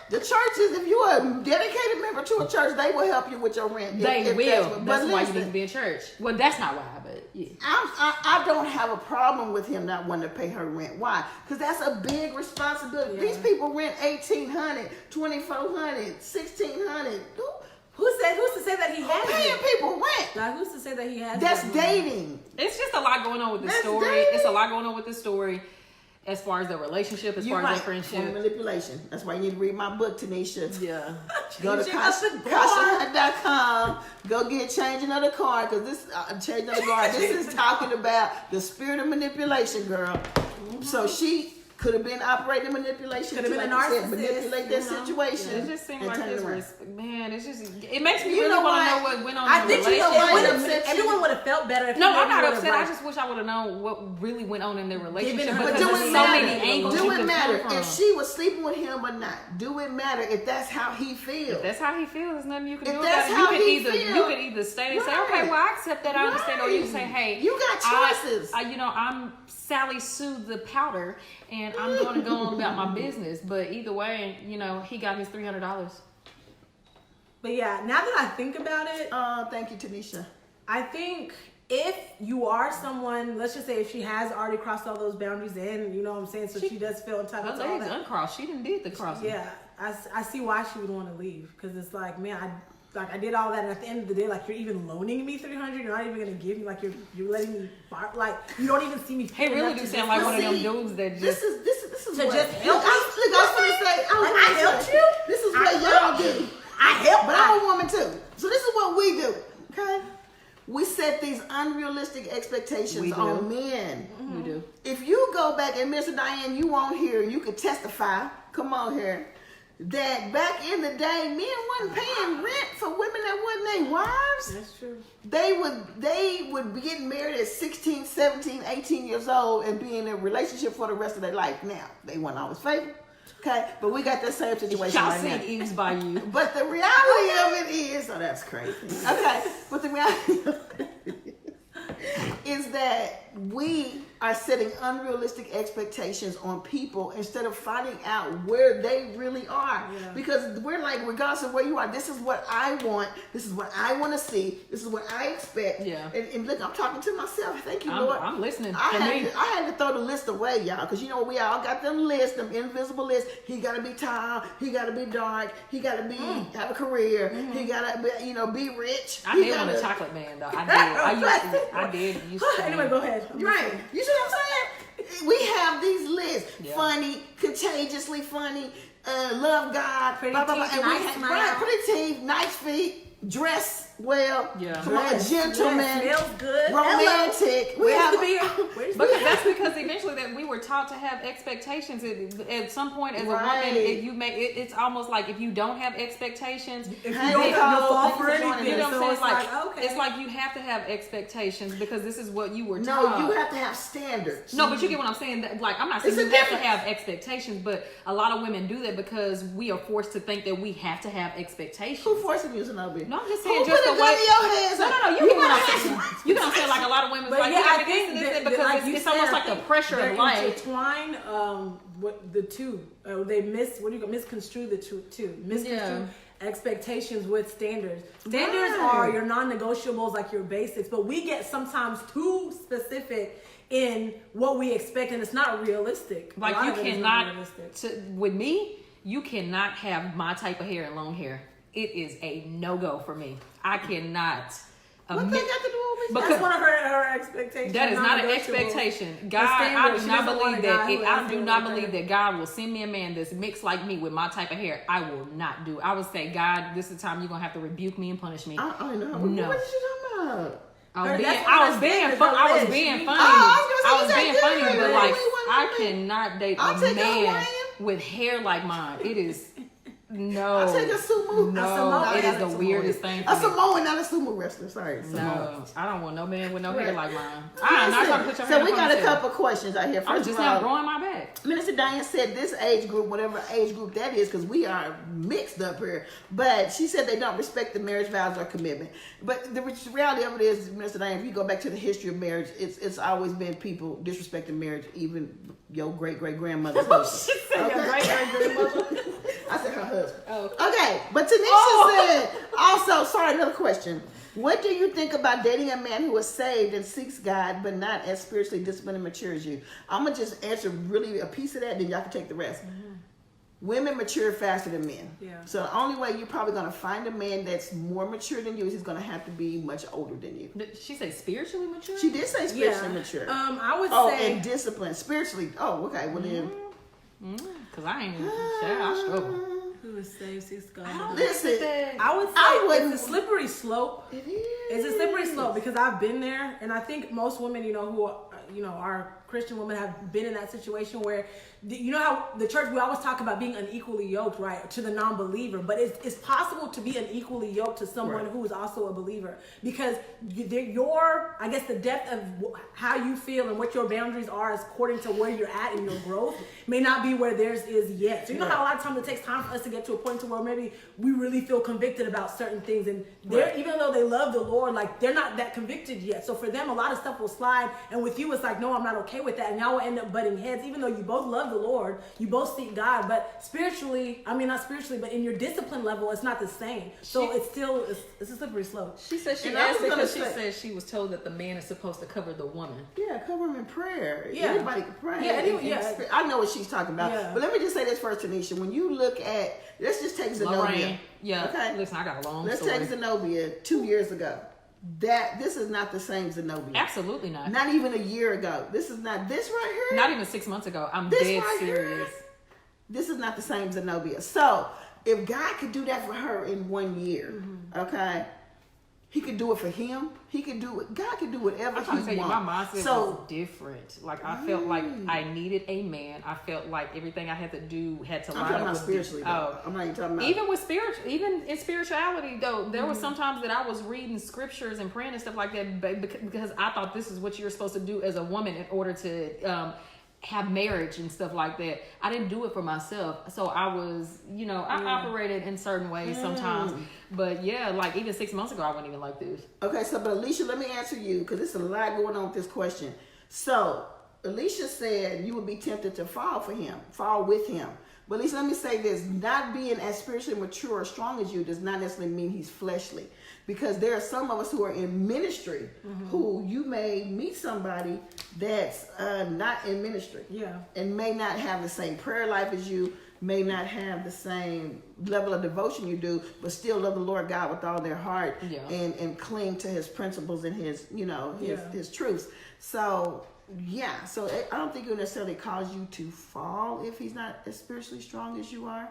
the church is. If you're a dedicated member to a church, they will help you with your rent. They if will. what- That's but why you listen, need to be in church. Well, that's not why, but yeah. I don't have a problem with him not wanting to pay her rent. Why? Because that's a big responsibility. Yeah. These people rent $1,800, $2,400, $1,600. Who's to say that he has Paying it? people rent. Like who's to say that he has That's it? dating. It's just a lot going on with this That's story. dating. It's a lot going on with this story. as far as their relationship, as You're far as right. their For friendship. manipulation. That's why you need to read my book, Tanisha. Yeah. Go to Changing of the guard. CashaHunt.com. Go get changing of the card, because this changing of the guard. This is talking about the spirit of manipulation, girl. So she could have been operating manipulation. Could have too, been a like you said, narcissist, manipulate that you know? situation. It just seems and like turn it this around. was, man, it's just, it makes me You really know want to what? know what went on I in the think you know relationship. what? Everyone would have felt better if No, you I'm not maybe upset. would've, I just wish I would have known what really went on in their relationship. her Because But do there's it so matter? many angles Do you it could matter come from. if she was sleeping with him or not? Do it matter if that's how he feels? If that's how he feels, there's nothing you can If do that's about it. how You can he either feel. you can either stay and say, Right. okay, well I accept that, I understand, or you can say, hey, You got choices. I'm Sally Sue the Powder, and I'm going to go on about my business. But either way, he got his $300. But yeah, now that I think about it, Thank you, Tanisha. I think if you are someone, let's just say if she has already crossed all those boundaries in, you know what I'm saying, so she does feel Her entitled to all legs that. uncrossed. She didn't did the crossing. Yeah, I see why she would want to leave, because it's like, man, I did all that, and at the end of the day, like, you're even loaning me $300. You're not even gonna give me, like, you're letting me like, you don't even see me. He really do sound like one of them See, dudes that This just. is To what. just help Look, I was gonna say. I helped you? This is I what y'all helped do. I help, But I'm a woman too. So this is what we do. Okay. We set these unrealistic expectations We do. on men. We do. If you go back, and Mr. Diane, you won't hear, you could testify. Come on here. That back in the day, men wasn't paying rent for women that wasn't their wives. That's true. They would be getting married at 16, 17, 18 years old and be in a relationship for the rest of their life. Now, they weren't always faithful. Okay, but we got that same situation Y'all right now. seen Eve's by you. But the reality of it is, oh, that's crazy. Okay, but the reality of it is that we are setting unrealistic expectations on people instead of finding out where they really are. Yeah. Because we're like, regardless of where you are, this is what I want. This is what I want to see. This is what I expect. Yeah. And look, I'm talking to myself. Thank you, Lord. I'm listening. I For me. had to throw the list away, y'all, because we all got them lists, them invisible lists. He got to be tall. He got to be dark. He got to be have a career. He got to be rich. I He did want a gotta- chocolate man though. I did. Used to. Anyway, go ahead. Right. You see what I'm saying? We have these lists. Yeah. Funny, contagiously funny, love God, Pretty blah, blah, blah. teeth, And we nice have, smile. right, pretty teeth, nice feet, dress well, Yeah. come on, a Yes, gentleman, yes, smells good. romantic. We Where's have the beer? Where's the Because beer? that's because eventually that we were taught to have expectations. At some point, as a woman, Right. if you make it's almost like if you don't have expectations, If you Hey, don't you'll fall for things to join anything, you know what I'm so saying? it's like, okay. It's like you have to have expectations because this is what you were no, taught. you have to have standards. No, but you get what I'm saying. Like, I'm not saying It's a you have to difference. have expectations, but a lot of women do that because we are forced to think that we have to have expectations. Who forcing you to know me? No, I'm just Who saying put just a the gun way. in your hands? No, you get what I'm saying. You know what I'm saying? Like a lot of women, But like, yeah, you I gotta think do this, that, because like you it's said, almost I like the think pressure they're of life. intertwined. What the two? They misconstrue the two. Misconstrue Yeah. expectations with standards. Standards Right. are your non-negotiables, like your basics. But we get sometimes too specific in what we expect, and it's not realistic. A Like lot you of it is not cannot, realistic. with me, you cannot have my type of hair and long hair. It is a no-go for me. I cannot. What they got to do with me? Because- That's one of her expectations. That is not an non-negotiable. expectation. The God, standard, I do she not doesn't want believe a guy that. who I has do to not like believe her. that God will send me a man that's mixed like me with my type of hair. I will not do. I would say, God, this is the time you're gonna have to rebuke me and punish me. I know. No. What is you talking about? That's I what was I being said, fun. the I was list. being You- funny. Oh, I I was was gonna say, being you funny, said but good. like We want I to be- cannot date I'll a take a man Hawaiian. with hair like mine. It is no. I'll take a sumo. No, Samoan. it is Not the a weirdest Samoan. thing A for me. Samoan, not a sumo wrestler. Sorry, Samoan. No, I don't want no man with no hair Right. like mine. I'm not trying to put your hair So we in got a ponytail. couple questions out here. I'm First just of now all, growing my back. Minister Diane said this age group, whatever age group that is, because we are mixed up here. But she said they don't respect the marriage vows or commitment. But the reality of it is, Minister Diane, if you go back to the history of marriage, it's always been people disrespecting marriage, even your great great grandmother's husband. Your great-great-grandmother. I said her husband. Oh. Okay, but Tanisha said also, sorry, another question. What do you think about dating a man who is saved and seeks God but not as spiritually disciplined and mature as you? I'm going to just answer really a piece of that, then y'all can take the rest. women mature faster than men. Yeah. So the only way you're probably going to find a man that's more mature than you is he's going to have to be much older than you. Did she say spiritually mature? She did say spiritually mature. I would say. And disciplined. Spiritually. Oh, okay. Well then. Because I ain't, I struggle. Who is saved, seeks God. Listen, I would say it's a slippery slope. It is. It's a slippery slope because I've been there, and I think most women, who are Christian women have been in that situation where, how the church, we always talk about being unequally yoked, right, to the non-believer, but it's possible to be unequally yoked to someone who is also a believer, because I guess the depth of how you feel and what your boundaries are is according to where you're at in your growth may not be where theirs is yet. So how a lot of times it takes time for us to get to a point to where maybe we really feel convicted about certain things, and even though they love the Lord, like they're not that convicted yet. So for them, a lot of stuff will slide, and with you, it's like, no, I'm not okay with that, and y'all will end up butting heads, even though you both love the Lord, you both seek God, but spiritually, not spiritually, but in your discipline level, it's not the same. So it's a slippery slope. She said she asked because she said she was told that the man is supposed to cover the woman. Yeah, cover him in prayer. Yeah. Anybody can pray. I know what she's talking about. Yeah. But let me just say this first, Tanisha. When you look at, let's just take Zenobia. Lorraine. Yeah. Okay. Listen, I got a long Let's story. take Zenobia 2 years ago. This is not the same Zenobia. Absolutely not. Not even a year ago. This is not this right here. Not even 6 months ago. I'm This dead right here? serious. This is not the same Zenobia. So if God could do that for her in 1 year, okay, He could do it for him. He could do it. God could do whatever I'm trying to He tell you, wants. my mindset was different. Like I felt like I needed a man. I felt like everything I had to do had to I'm line talking up about with spiritually. Though. I'm not even talking about even with even in spirituality though. There were some times that I was reading scriptures and praying and stuff like that because I thought this is what you're supposed to do as a woman in order to have marriage and stuff like that. I didn't do it for myself. So I was, I operated in certain ways sometimes. But yeah, like even 6 months ago, I wasn't even like this. Okay, so but Alicia, let me answer you because there's a lot going on with this question. So Alicia said you would be tempted to fall with him. But Alicia, let me say this: not being as spiritually mature or strong as you does not necessarily mean he's fleshly. Because there are some of us who are in ministry who you may meet somebody that's not in ministry. Yeah. And may not have the same prayer life as you, may not have the same level of devotion you do, but still love the Lord God with all their heart and cling to his principles and his, his truths. So, so I don't think it will necessarily cause you to fall if he's not as spiritually strong as you are.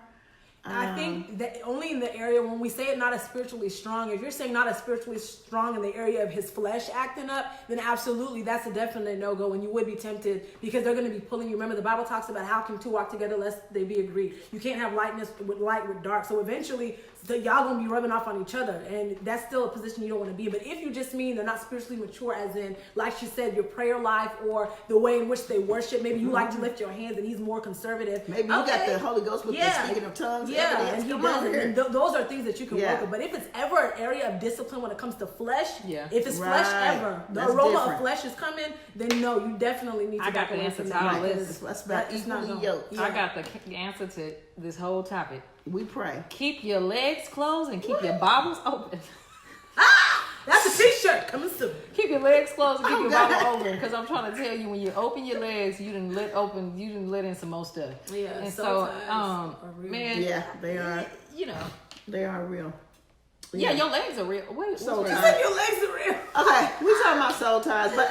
I think that only in the area when we say it not as spiritually strong, if you're saying not as spiritually strong in the area of his flesh acting up, then absolutely that's a definite no-go, and you would be tempted because they're going to be pulling you. Remember, the Bible talks about how can two walk together lest they be agreed. You can't have light with dark. So eventually y'all going to be rubbing off on each other, and that's still a position you don't want to be. But if you just mean they're not spiritually mature, as in, like she said, your prayer life or the way in which they worship, maybe you like to lift your hands and he's more conservative. Maybe you got the Holy Ghost with the speaking of tongues. Yeah, and he doesn't. And those are things that you can work with. But if it's ever an area of discipline when it comes to flesh, if it's flesh ever, the aroma of flesh is coming, then no, you definitely need to. I got the answer to all this. That's about equally yoked. I got the answer to this whole topic. We pray. Keep your legs closed and keep your Bibles open. That's a t-shirt coming soon. Keep your legs closed and keep your Bible open, because I'm trying to tell you, when you open your legs, you didn't let in some more stuff. Yeah, and so man, yeah, they are. They are real. Yeah, your legs are real. Wait, soul ties. You said your legs are real. Okay, we talking about soul ties, but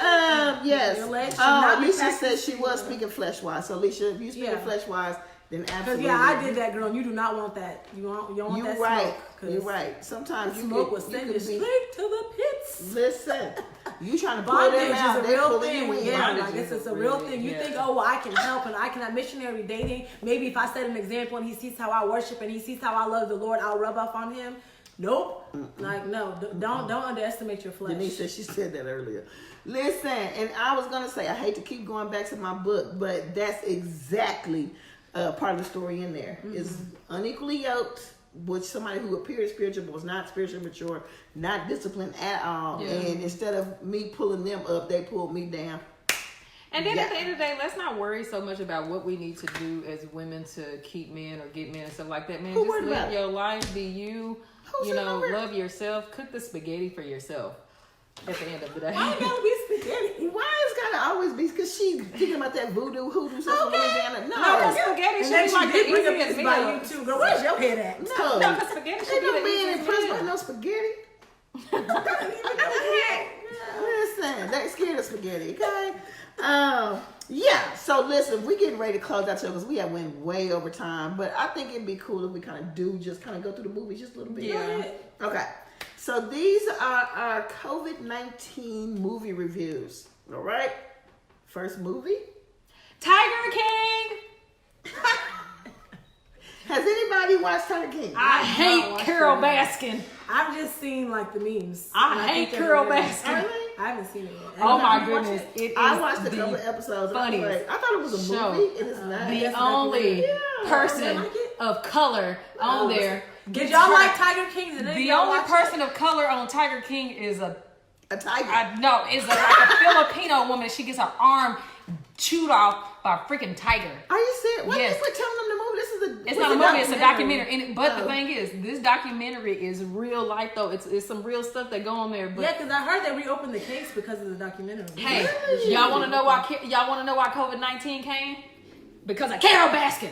yes. Your legs should not Alicia said she was speaking flesh wise. So Alicia, if you speaking flesh wise, then absolutely. I did that, girl. And you do not want that. You don't want that smoke. You're right. Sometimes you smoke will send you straight to the pits. Listen, you trying to pull them out? They're pulling you in. Yeah, like it's a real thing. You think, oh, well, I can help and I can. Missionary dating. Maybe if I set an example and he sees how I worship and he sees how I love the Lord, I'll rub off on him. Nope. Like no. Don't underestimate your flesh. Denise said she said that earlier. Listen, and I was gonna say I hate to keep going back to my book, but that's exactly. Part of the story in there is unequally yoked with somebody who appeared spiritual but was not spiritually mature, not disciplined at all. And instead of me pulling them up, they pulled me down. And then at the end of the day, let's not worry so much about what we need to do as women to keep men or get men and stuff like that, man. Just live your life, be you. Love yourself. Cook the spaghetti for yourself. At the end of the day. Why it gotta be spaghetti? Why it's gotta always be because she thinking about that voodoo hoodoo stuff from Louisiana. No, because spaghetti And should then be she like the did bring up easiest this by meal. you too. Girl, where's your head at? No, No, because spaghetti should ain't be no the man easiest impressed meal. by no spaghetti. Listen, they scared of spaghetti, okay? Yeah, so listen, we're getting ready to close out because we have went way over time, but I think it'd be cool if we kind of just kind of go through the movies just a little bit. Yeah. Okay, so these are our COVID-19 movie reviews, all right? First movie. Tiger King. Has anybody watched Tiger King? I hate Carol Baskin. I've just seen like the memes. I And hate think they're Carol really- Baskin. Really? I haven't seen it yet. Oh my Have you watched goodness. it? It is I watched a the couple of episodes. And I was funniest like, I thought it was a show. movie, and it's not. Yes, The it's only Yeah. person You like it? of color on there. Did y'all like Tiger King? Did The y'all only watch person of color on Tiger King is A tiger. like a Filipino woman. She gets her arm chewed off by a freaking tiger. Are you serious? Why Yes. you quit telling them the movie? This is a. It's not a movie, it's a documentary. But the Oh. thing is, this documentary is real life though. It's some real stuff that go on there. But Yeah, because I heard they reopened the case because of the documentary. hey, Really? y'all want to know why COVID-19 came? Because of Carol Baskin.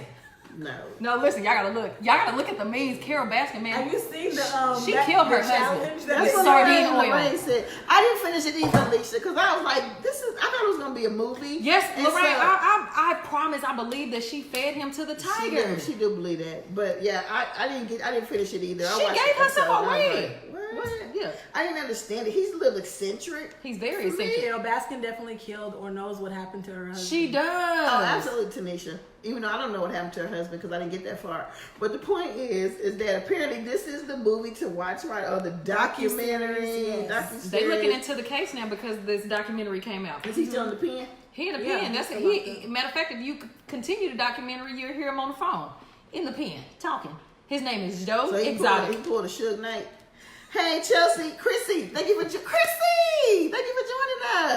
No. No, listen, y'all gotta look. Y'all gotta look at the memes. Carol Baskin, man. Have you seen the She killed her the challenge husband. that That's they what sardine Lorraine oil. said. I didn't finish it either, Alicia, because I was like, I thought it was gonna be a movie. Yes, And Lorraine, so- I promise, I believe that she fed him to the tiger. She do believe that, but yeah, I didn't finish it either. I She watched gave the herself episode and I was away. like, what? Yeah. I didn't understand it. He's a little eccentric. He's very For me, eccentric. Carol Baskin definitely killed or knows what happened to her husband. She does. Oh, absolutely, Tanisha. Even though I don't know what happened to her husband because I didn't get that far. But the point is that apparently this is the movie to watch, right? Or the documentary. Yes. Docuseries. They looking into the case now because this documentary came out. Is he still in the pen? He in the Yeah, pen. That's he's it. still Matter of fact, if you continue the documentary, you'll hear him on the phone in the pen talking. His name is Joe So he Exotic. pulled a Suge Knight. Hey, Chelsea, Chrissy, thank you for joining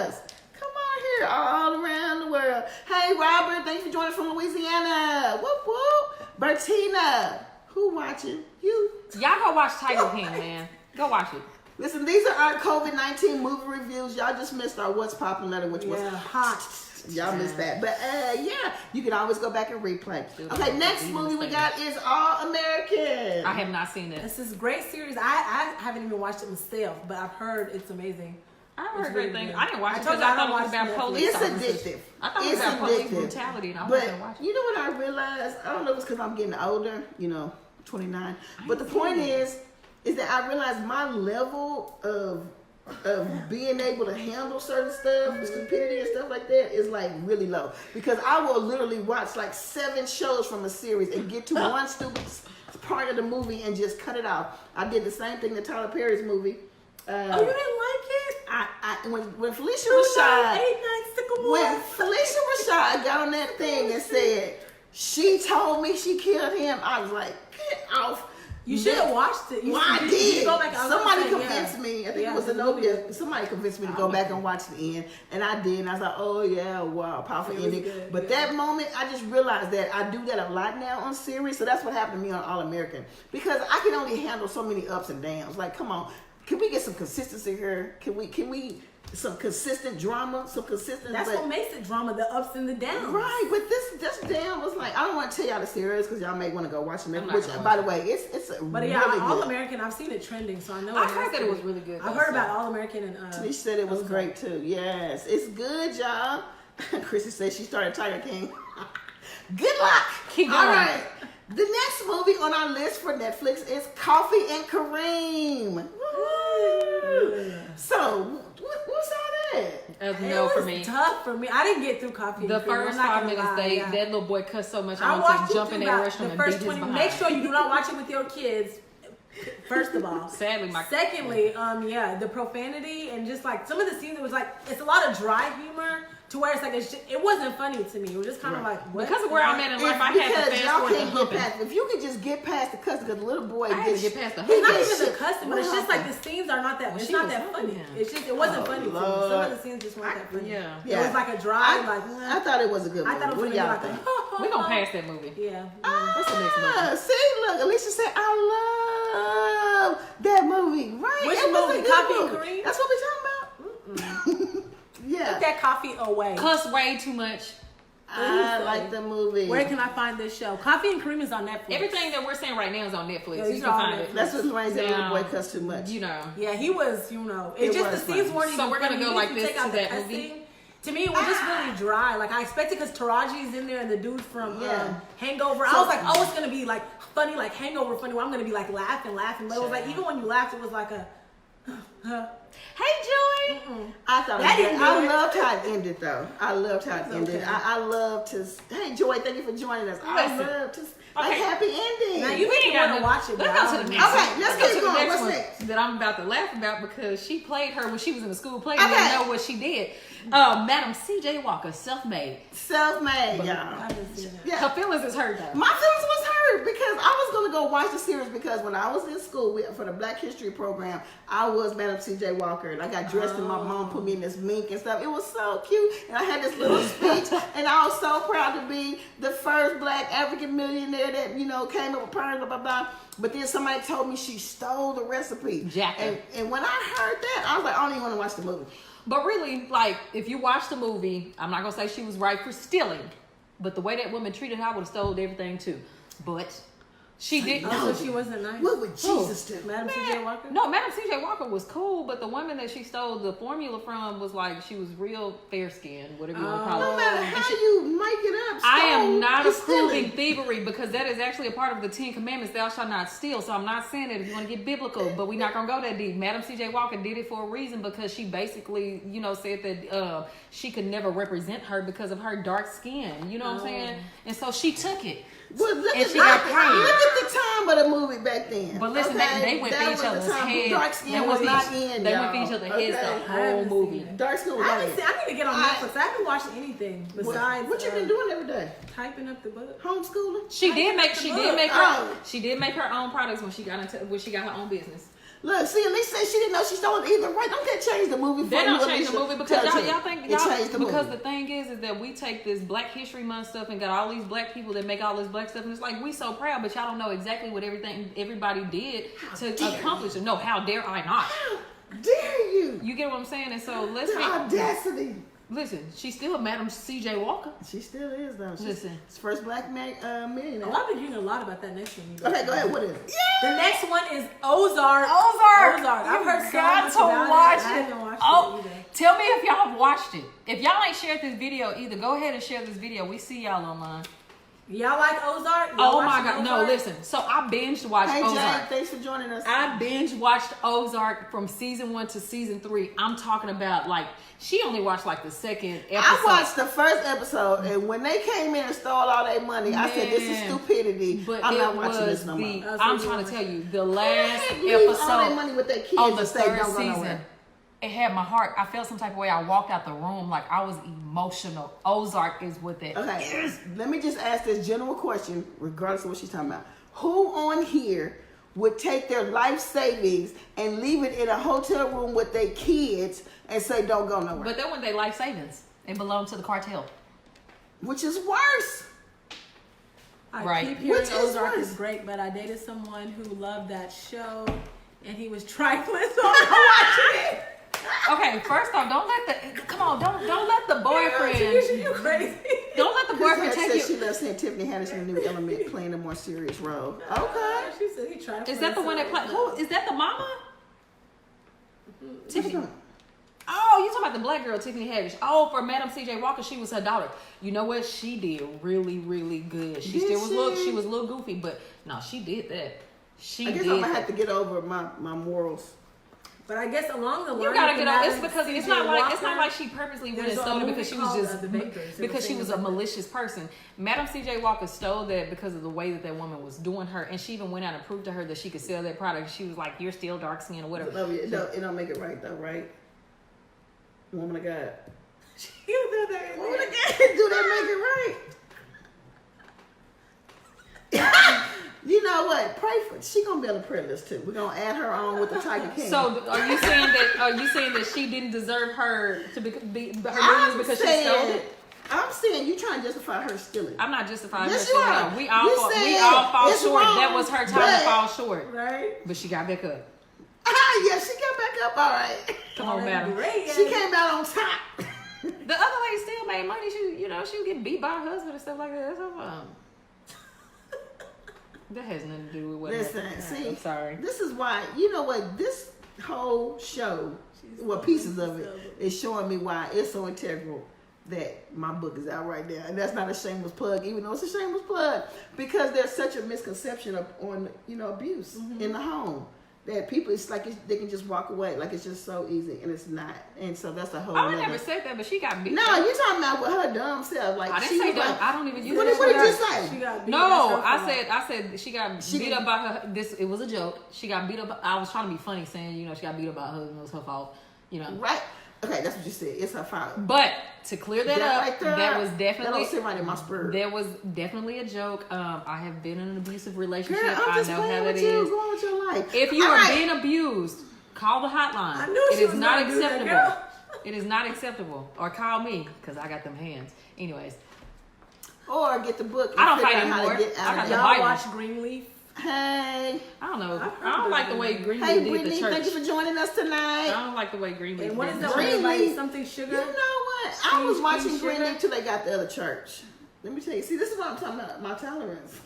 us. Come on here, all around the world. Hey, Robert, thank you for joining us from Louisiana. Whoop whoop. Bertina, who watching? You. Y'all go watch Tiger King, man. Go watch it. Listen, these are our COVID-19 movie reviews. Y'all just missed our What's Poppin' letter, which was hot. Y'all missed that. But yeah, you can always go back and replay. Okay, next movie we got is All American. I have not seen it. This is a great series. I haven't even watched it myself, but I've heard it's amazing. I It's heard really great things. good. I didn't watch I it told because you I I thought don't it was watch about Netflix. police It's officers. addictive. I thought it was It's about police addictive. brutality, and I But wasn't watching. you know what I realized? I don't know if it's because I'm getting older, 29. But the point is that I realized my level of being able to handle certain stuff, stupidity and stuff like that is like really low. Because I will literally watch like 7 shows from a series and get to one stupid part of the movie and just cut it off. I did the same thing to Tyler Perry's movie. Oh, you didn't like it? When Felicia Good Rashad night, 8 nights, Sycamore. when Felicia Rashad got on that thing and said she told me she killed him, I was like, get off. You should have watched it. Well, I you did. Go back. I was Somebody gonna say, convinced yeah. me. I think Yeah, it was it's a movie. Zenobia. Somebody convinced me to go back and watch the end, and I did. And I was like, "Oh yeah, wow, powerful It was ending." good, But yeah. that moment, I just realized that I do that a lot now on series. So that's what happened to me on All American because I can only handle so many ups and downs. Like, come on, can we get some consistency here? Can we some consistent drama? Some consistent. That's what makes it drama, the ups and the downs. Right, but this down was like I don't want to tell y'all the series because y'all may want to go watch them. I'm not Which, gonna by watch the way, it's a But yeah, really All good. American, I've seen it trending, so I know. I it heard has that to it be. was really good. I've though, heard so. about All American and. She said it was great too. Yes, it's good, y'all. Chrissy said she started Tiger King. Good luck. Keep All going. right. The next movie on our list for Netflix is Coffee and Kareem. Woo. So, what's all that? No it for was me. tough for me. I didn't get through Coffee. The and Cream, first I'm not 5 gonna minutes, lie, yeah. that little boy cussed so much I I watched wanted to jump in through that about restroom the and first beat his 20. behind. Make sure you do not watch it with your kids. First of all, Sadly, my secondly, yeah, the profanity and just like some of the scenes, it was like it's a lot of dry humor to where it's like it wasn't funny to me. It was just kind of like what? because of where I'm at in life, I had to Because fast y'all forward the can't get humping. past. If you could just get past the cussing, because the little boy I had to get past the he It's not humping. gets even the shit. cussing, but it's just like the scenes are not that. It's she not was that funny. humping him. It's just it wasn't funny to me. Some Lord. of the scenes just weren't that funny. Yeah. It was like a dry, I thought it was a good movie. I thought it was What do y'all gonna be think? like, We're going to pass that movie. yeah. What's the next movie? See, look, Alicia said, I love that movie. Right? Which It was a movie? good Coffee and movie. Kareem? That's what we're talking about? Yeah. Put that coffee away. Cuss way too much. I like the movie. Where can I find this show? Coffee and Cream is on Netflix. Everything that we're saying right now is on Netflix. Yeah, You can find it. That's what Dwayne said. Little Now, boy cussed too much. You know. Yeah, he was, it's just was the scenes funny. weren't even So we're gonna funny. go You like can this take out to the that cussing. movie? To me, it was just really dry. Like, I expected because Taraji's in there and the dude from Yeah. Hangover. I was like, oh, it's going to be like funny, like Hangover funny, where I'm going to be like laughing. But it was like, even when you laughed, it was like a, Hey, Joy. I thought That didn't do I it. loved how it ended, though. I loved how it ended. okay. I love to. Hey, Joy, thank you for joining us. I Listen. love to. Like Okay. happy ending. now you make me want to watch it. Let's but I go to the don't next know. Okay, one. let's go keep to the going. next What's one next? that I'm about to laugh about because she played her when she was in the school play. Okay. And didn't know what she did. Madam C.J. Walker, self-made. Self-made, I y'all. haven't seen it. Yeah. Her feelings is hurt though. My feelings was hurt because I was gonna go watch the series because when I was in school for the Black History program, I was Madam C.J. Walker and I got dressed and my mom put me in this mink and stuff. It was so cute and I had this little speech and I was so proud to be the first Black African millionaire that came up with parents, blah blah blah. But then somebody told me she stole the recipe. Jackie. And when I heard that, I was like, I don't even want to watch the movie. But really, like, if you watch the movie, I'm not gonna say she was right for stealing, but the way that woman treated her, I would have stole everything too. But she didn't. Oh, so she wasn't nice. What would Jesus do? Madam C.J. Walker? No, Madam C.J. Walker was cool, but the woman that she stole the formula from was like, she was real fair skinned, whatever you want to call No it. matter how you make it up, I am stole not is approving stealing. thievery because that is actually a part of the 10 Commandments, thou shalt not steal. So I'm not saying that if you want to get biblical, but we're not going to go that deep. Madam C.J. Walker did it for a reason because she basically, said that she could never represent her because of her dark skin. You know what I'm saying? And so she took it. Well, look And at she got look paid. at the time of the movie back then. But listen, okay? they went That for each was the other's time heads. Dark skin They was went for not each- in. they y'all. went for each other's heads Okay? the I whole haven't movie. seen it. Dark skin was I not haven't in. seen, I need to get on Netflix. I haven't watched anything besides What you been doing every day? typing up the book. Homeschooling? She did make Oh. her own products when she got her own business. Look, see, at least say she didn't know she stole it either. Right? Don't that change the movie? They for don't you, change the Alicia? movie because Tell y'all you. think It changed the because movie. the thing is that we take this Black History Month stuff and got all these black people that make all this black stuff and it's like we so proud, but y'all don't know exactly what everybody did to accomplish it. No, how dare I not? How dare you? You get what I'm saying? And so let's The be audacity. listen. She's still Madam C.J. Walker. She still is though. She's Listen. first Black millionaire. Oh, I've been hearing a lot about that next one. Okay, go ahead. What is it? The next one is Ozark. Ozark. I've heard so got much to about watch it. I it. haven't watched Oh, it either. tell me if y'all have watched it. If y'all ain't shared this video either, go ahead and share this video. We see y'all online. Y'all like Ozark? Y'all Oh my watching God. No, Ozark? listen. So I binge watched Hey, Jane, Ozark. thanks for joining us. I binge watched Ozark from season 1 to season 3. I'm talking about like she only watched like the second episode. I watched the first episode, and when they came in and stole all their money, I said, "This is Man. stupidity. But I'm it not watching was this no more." That's I'm what trying you to tell you, the They last leave all their episode money with their kids on the and say, third "Don't go season, nowhere." it had my heart. I felt some type of way. I walked out the room like I was emotional. Ozark is what that. Okay, let me just ask this general question, regardless of what she's talking about. Who on here would take their life savings and leave it in a hotel room with their kids and say, "Don't go nowhere"? But that wasn't their life savings. It belonged to the cartel. Which is worse. I Right. keep hearing Which is Ozark worse? is great, but I dated someone who loved that show, and he was trifling, so I'm not watching it. Okay, first off, don't let the boyfriend You crazy? don't let the boyfriend Said take she you. loves seeing Tiffany Haddish in the new Element playing a more serious role. Okay. She said he trifling. Is that the one that played? Who is that? The mama? Tiffany. Tiffany. Oh, you talking about the black girl, Tiffany Haddish? Oh, for Madam C.J. Walker, she was her daughter. You know what? She did really, really good. She Did still was she? she was a little goofy, but no, she did that. She I guess did. I'm gonna have to get over my morals. But I guess along the line, You gotta with get the out. It's Madam because it's C.J. not like Walker, she purposely went there's and a stole it movie because she was called, just The Bakers. It was because she saying was a about that. malicious person. Madam C.J. Walker stole that because of the way that woman was doing her, and she even went out and proved to her that she could sell that product. She was like, "You're still dark skinned or whatever." No, it don't make it right though, right? Woman of God. You do that. Woman of God, do that make it right? You know what? Pray for. She gonna be on the prayer list too. We're gonna add her on with the Tiger King. So are you saying that she didn't deserve her to be her I'm millions because she stole saying, it? I'm saying you trying to justify her stealing. I'm not justifying Yes, her you stealing. are. We You all said fall it's short. wrong, That was her time but- to fall short, Right? but she got back up. Yeah, she got back up. All right. Come on, madam. Great. She came out on top. The other lady still made money. She was getting beat by her husband and stuff like that. That's her problem. That has nothing to do with what Listen, happened. see, I'm sorry. This is why, you know what, this whole show, pieces of it, is showing me why it's so integral that my book is out right now. And that's not a shameless plug, even though it's a shameless plug, because there's such a misconception on, abuse in the home. That people, it's like they can just walk away, like it's just so easy, and it's not. And so that's a whole. I never said that, but she got beat. No, you're talking about with her dumb self. Like I didn't she say was dumb. like, I don't even use what that. did you say? She got beat. No, I said she got beat up by her. It was a joke. She got beat up. I was trying to be funny, saying she got beat up by her husband. It was her fault. Right. Okay, that's what you said. It's her fault. But to clear that up, right there, that was definitely. That don't sit right in my spirit. There was definitely a joke. I have been in an abusive relationship. Girl, I'm just I know how playing that with you. is. Go on with your life. If you All are right. being abused, call the hotline. I knew she was not gonna do that, acceptable. girl. It is not acceptable. Or call me because I got them hands. Anyways, Or get the book. And I don't figure fight out how to anymore. get I out got of the it. Bible. Y'all watch Greenleaf? Hey. I don't know. I don't like the way Greenleaf Hey, did Brittany, the church. thank you for joining us I tonight. don't like the way Greenleaf And what did is the that church. one? Greenleaf. Like something sugar? You know what? I was Cream watching sugar? Greenleaf till they got the other church. Let me tell you. See, this is what I'm talking about. My tolerance.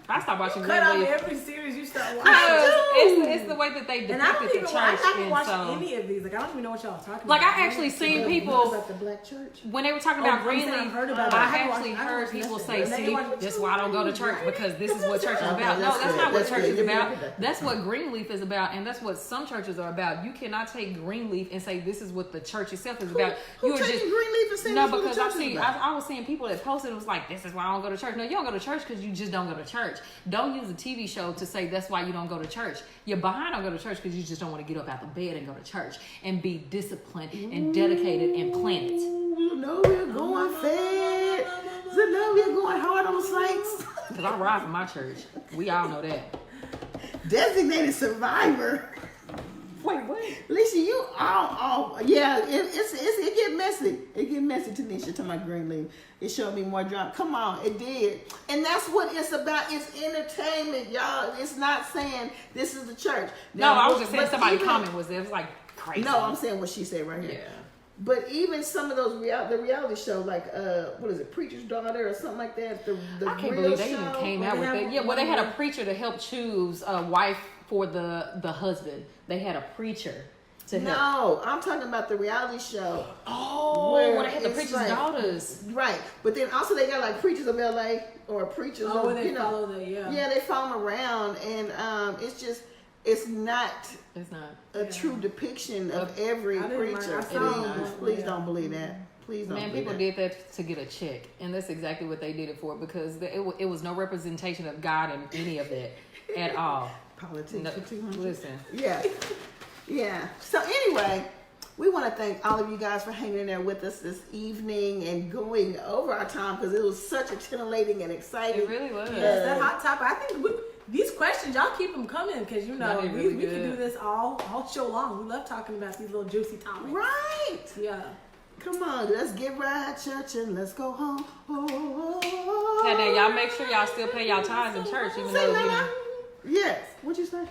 I stopped watching Cut out Greenleaf. every series you start watching. It's the way that they And I don't depicted even the I church. haven't And watched so, any of these. Like I don't even know what y'all talking like, about. I actually seen What people about the black church? when they were talking Oh, about I'm saying Greenleaf. I've heard about it. I I haven't actually watched- I heard haven't people watched say, it. They "See, watch- this is why I don't go to church because this is what church is Okay, about." No, that's that's good. not what That's church good. is Give me about. that. That's what Greenleaf is about, and that's what some churches are about. You cannot take Greenleaf and say this is what the church itself is about. Who You are taking just Greenleaf and saying no, that's what the because church is about? I was seeing people that posted. It was like, "This is why I don't go to church." No, you don't go to church because you just don't go to church. Don't use a TV show to say that's why you don't go to church. You're behind on go to church because you just don't want to get up out the bed and go to church and be disciplined and dedicated and planted. You know we're going fed. You know we're going hard on the saints. Because I ride for my church. We all know that. Designated survivor. Wait, what? Lisa, you yeah, it get messy. It get messy, Tanisha, to my Greenleaf. It showed me more drama. Come on, it did. And that's what it's about. It's entertainment, y'all. It's not saying this is the church. No, Now, I was just saying but somebody even- comment was there. It was like crazy. No, I'm saying what she said right here. Yeah. But even some of those the reality show, like what is it, Preacher's Daughter or something like that. The I can't real believe they show. even came out they with have that. Yeah, well, they one had a more. preacher to help choose a wife for the husband. They had a preacher to help. No, I'm talking about the reality show. Oh, Where well, they had the it's preacher's like- daughters. Right, but then also they got like Preachers of LA or Preachers Oh, of, where they you know, follow the yeah, they follow them around, and it's not It's not. a true depiction of every I didn't preacher. mind- I saw Please one, don't believe that. Please don't. Man, believe people that. did that to get a check, and that's exactly what they did it for because it was no representation of God in any of that at all. Politics No, for 200. listen, Yeah, yeah. So anyway, we want to thank all of you guys for hanging in there with us this evening and going over our time because it was such a titillating and exciting. it really was. Yes, that hot topic. I think these questions, y'all keep them coming because No, they're we really can good. do this all show long. We love talking about these little juicy topics. Right. Yeah. Come on, let's get right, church, and let's go home. Oh, Yeah, now y'all make sure y'all still pay y'all tithes in church, even Say though that you know. out. Yes. What'd you say?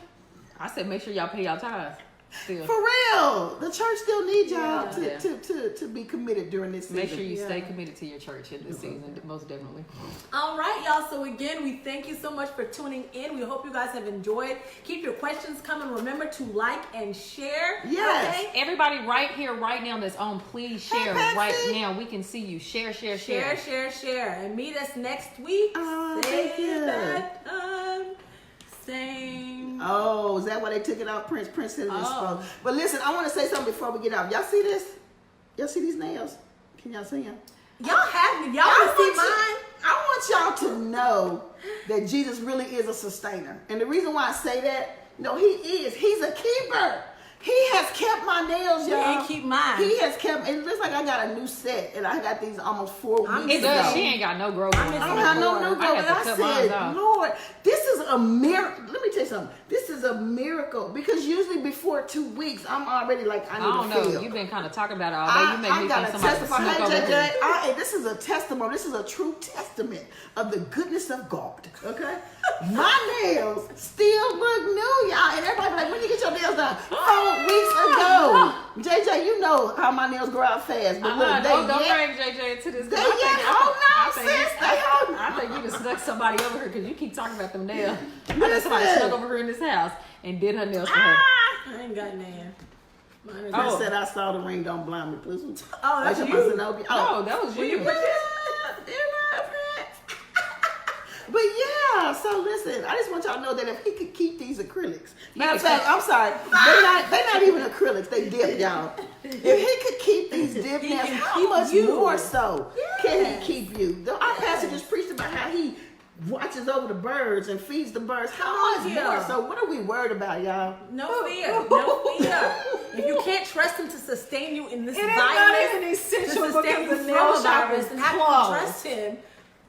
I said make sure y'all pay y'all tithes still. For real, the church still needs y'all Yeah. to be committed during this season. Make sure you stay Yeah. committed to your church in this season, most definitely. All right, y'all. So again, we thank you so much for tuning in. We hope you guys have enjoyed. Keep your questions coming. Remember to like and share. Yes. Okay? Everybody right here, right now that's on, please share Patsy. right now. We can see you. Share. Share. And meet us next week. Oh, thank you. That time, same. Oh, is that why they took it off? Prince said it is Oh. supposed. But listen, I want to say something before we get off. Y'all see this? Y'all see these nails? Can y'all see them? Y'all have me. Y'all want to see mine? I want y'all to know that Jesus really is a sustainer. And the reason why I say that, no, he is. He's a keeper. He has kept my nails, y'all. ain't keep mine. He has kept. It looks like I got a new set, and I got these almost 4 weeks It ago. does. She ain't got no growth on I'm it. I don't have no I new growth. had And to I cut mine said, off. Lord, this is a miracle. Let me tell you something. This is a miracle because usually before 2 weeks, I'm already like, I I need don't to know. feel. You've been kind of talking about it all day. You make me gotta think somebody testify. snuck Hey, over JJ, here. hey, this is a testimony. This is a true testament of the goodness of God. Okay, my nails still look new, y'all. And everybody be like, when you get your nails done? 4 weeks ago. JJ, you know how my nails grow out fast, but look, don't bring JJ into this. They holding on, sis. They holding I think you just snuck somebody over here because you keep talking about them nails. I think Listen. somebody snuck over her in this house and did her nails for her. I ain't got none. I said I saw the ring, don't blind me, please. Oh, that's Like you. Zenobia. Oh, that was you. But yeah, so listen, I just want y'all to know that if he could keep these acrylics, matter of fact, I'm sorry, they're not even acrylics, they dip, y'all. If he could keep these dip He nails, can how keep much you. more so can Yes. he keep you? Our pastor just preached about how he watches over the birds and feeds the birds. How much Yeah. more? So what are we worried about, y'all? No fear. No fear. If you can't trust him to sustain you in this It ain't virus, not even essential to sustain because you the from nail the shop virus, is and how can closed. you trust him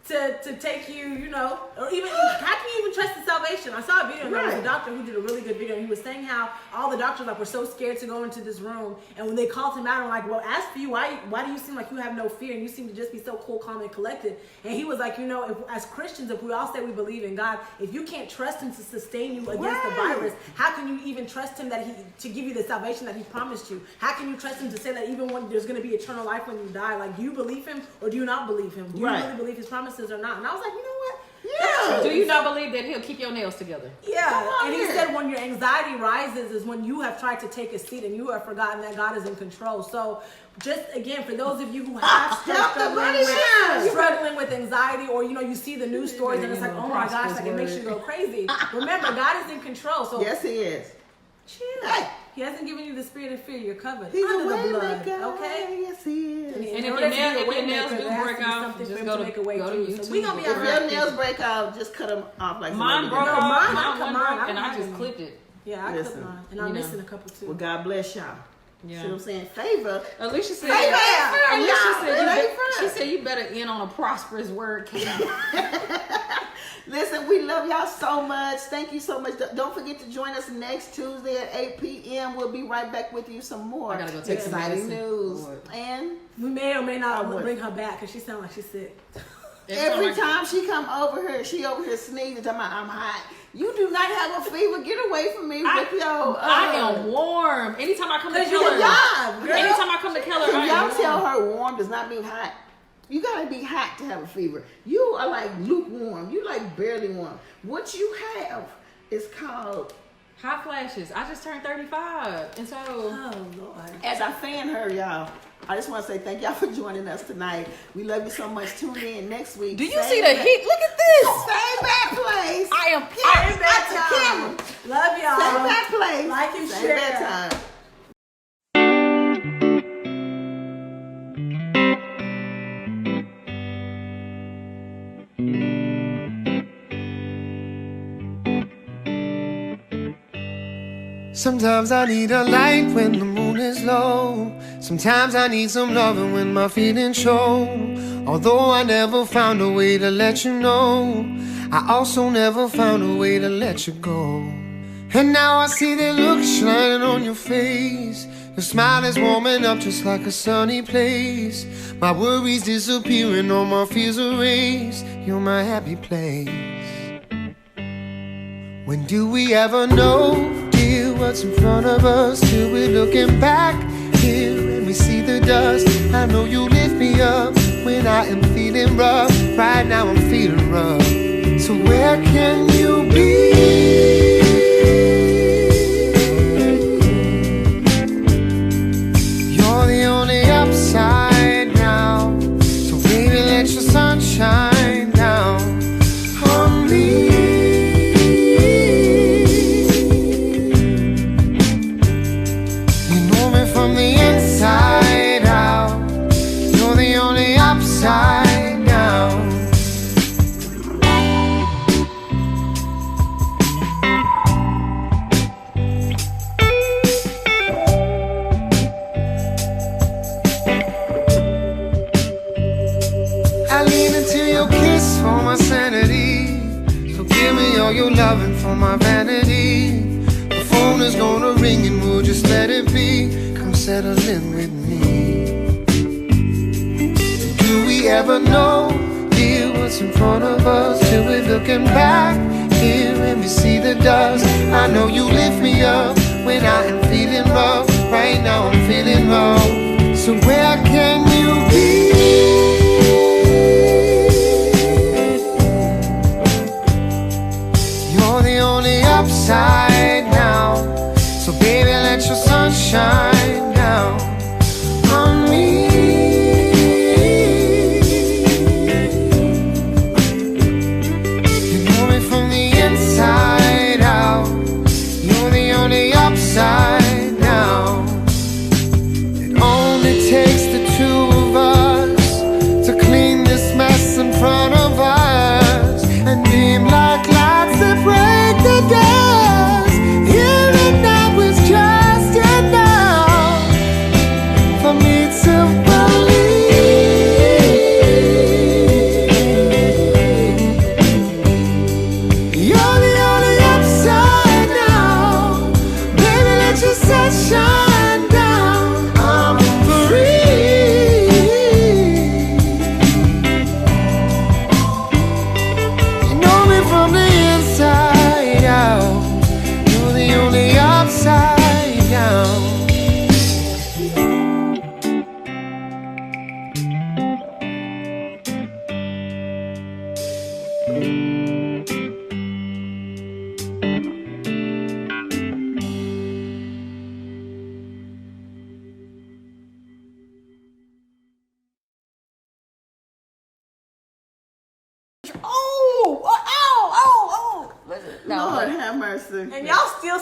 to take you, you know, or even how can you even trust the salvation? I saw a video and there was a Right. doctor who did a really good video and he was saying how all the doctors like were so scared to go into this room, and when they called him out, I'm like, well, as for you, why do you seem like you have no fear and you seem to just be so cool, calm, and collected? And he was like, you know, if, as Christians, if we all say we believe in God, if you can't trust him to sustain you against the Right. virus, how can you even trust him that he to give you the salvation that he promised you? How can you trust him to say that even when there's going to be eternal life when you die? Like, do you believe him or do you not believe him? Do you Right. really believe his promises or not? And I was like, you know what? Yeah. Do you not believe that he'll keep your nails together? Yeah, Come on and he here. said when your anxiety rises is when you have tried to take a seat and you have forgotten that God is in control. So just again, for those of you who have Help the money shine. struggling with anxiety, or you know, you see the news stories and it's like, oh my gosh, like it makes you go crazy. Remember, God is in control. So Yes, he is. chill. Hey. He hasn't given you the spirit of fear. You're covered He's a under the way blood. maker. Okay. Yes, he is. And if in your order to be nails- a if your way nails maker, do there has break to be off, something just for him go to to- make a way go to through. So YouTube. we gonna be If If alright. your nails break out, just cut them off like Mine Zenobia broke did. off. mine Mine cut one mine. broke, and I I don't just have clipped it. Yeah, I Listen, clipped mine, and I'm you know. missing a couple too. Well, God bless y'all. Yeah. See what I'm saying? Favor. Alicia said, Hey, man, Alicia y'all, said, it you ain't she fair. said you better end on a prosperous word. Listen, we love y'all so much. Thank you so much. Don't forget to join us next Tuesday at 8 p.m. We'll be right back with you some more I gotta go take some exciting medicine. news. Lord. And We may or may not I would. bring her back because she sounds like she's sick. every time she come over here, she over here sneezing, talking about I'm hot. You do not have a fever. Get away from me with your. I am warm. Anytime I come to Cause you Keller, job, girl. anytime I come to Keller, If I y'all am tell warm. her warm does not mean hot. You gotta be hot to have a fever. You are like lukewarm. You like barely warm. What you have is called, Hot flashes. I just turned 35, and so Oh Lord. as I fan her, y'all. I just want to say thank y'all for joining us tonight. We love you so much. Tune in next week. do you Same see the bat- heat? Look at this. Same bad place. I am. Same bad bad time. camera. Love y'all. Same bad place. Like and Same share. bad time. Sometimes I need a light when the moon is low. Sometimes I need some loving when my feelings show. Although I never found a way to let you know, I also never found a way to let you go. And now I see that look shining on your face. Your smile is warming up just like a sunny place. My worries disappearing, all my fears erased. You're my happy place. When do we ever know, dear, what's in front of us? Till we're looking back here and we see the dust. I know you lift me up when I am feeling rough. Right now I'm feeling rough. So where can you be? You're the only upside now. So baby, let your sun shine down on me. From the inside out, you're the only upside down. I lean into your kiss for my sanity. So give me all your loving for my vanity. The phone is gonna ring and we'll just let it be. Come settle in with me. Do we ever know, dear, what's in front of us? Till we're looking back here and we see the dust. I know you lift me up when I am feeling rough. Right now I'm feeling upside down. So baby, let your sun shine down on me. You know me from the inside out. You're the only upside down. It only takes the two of us to clean this mess in front of us and beam like lights that break the dust. Here and now is just enough for me to believe. You're the only upside down. Baby, let your sun shine down. I'm free. You know me from the inside out. You're the only upside down. Oh, oh, oh, oh, oh. No. Lord have mercy. And y'all still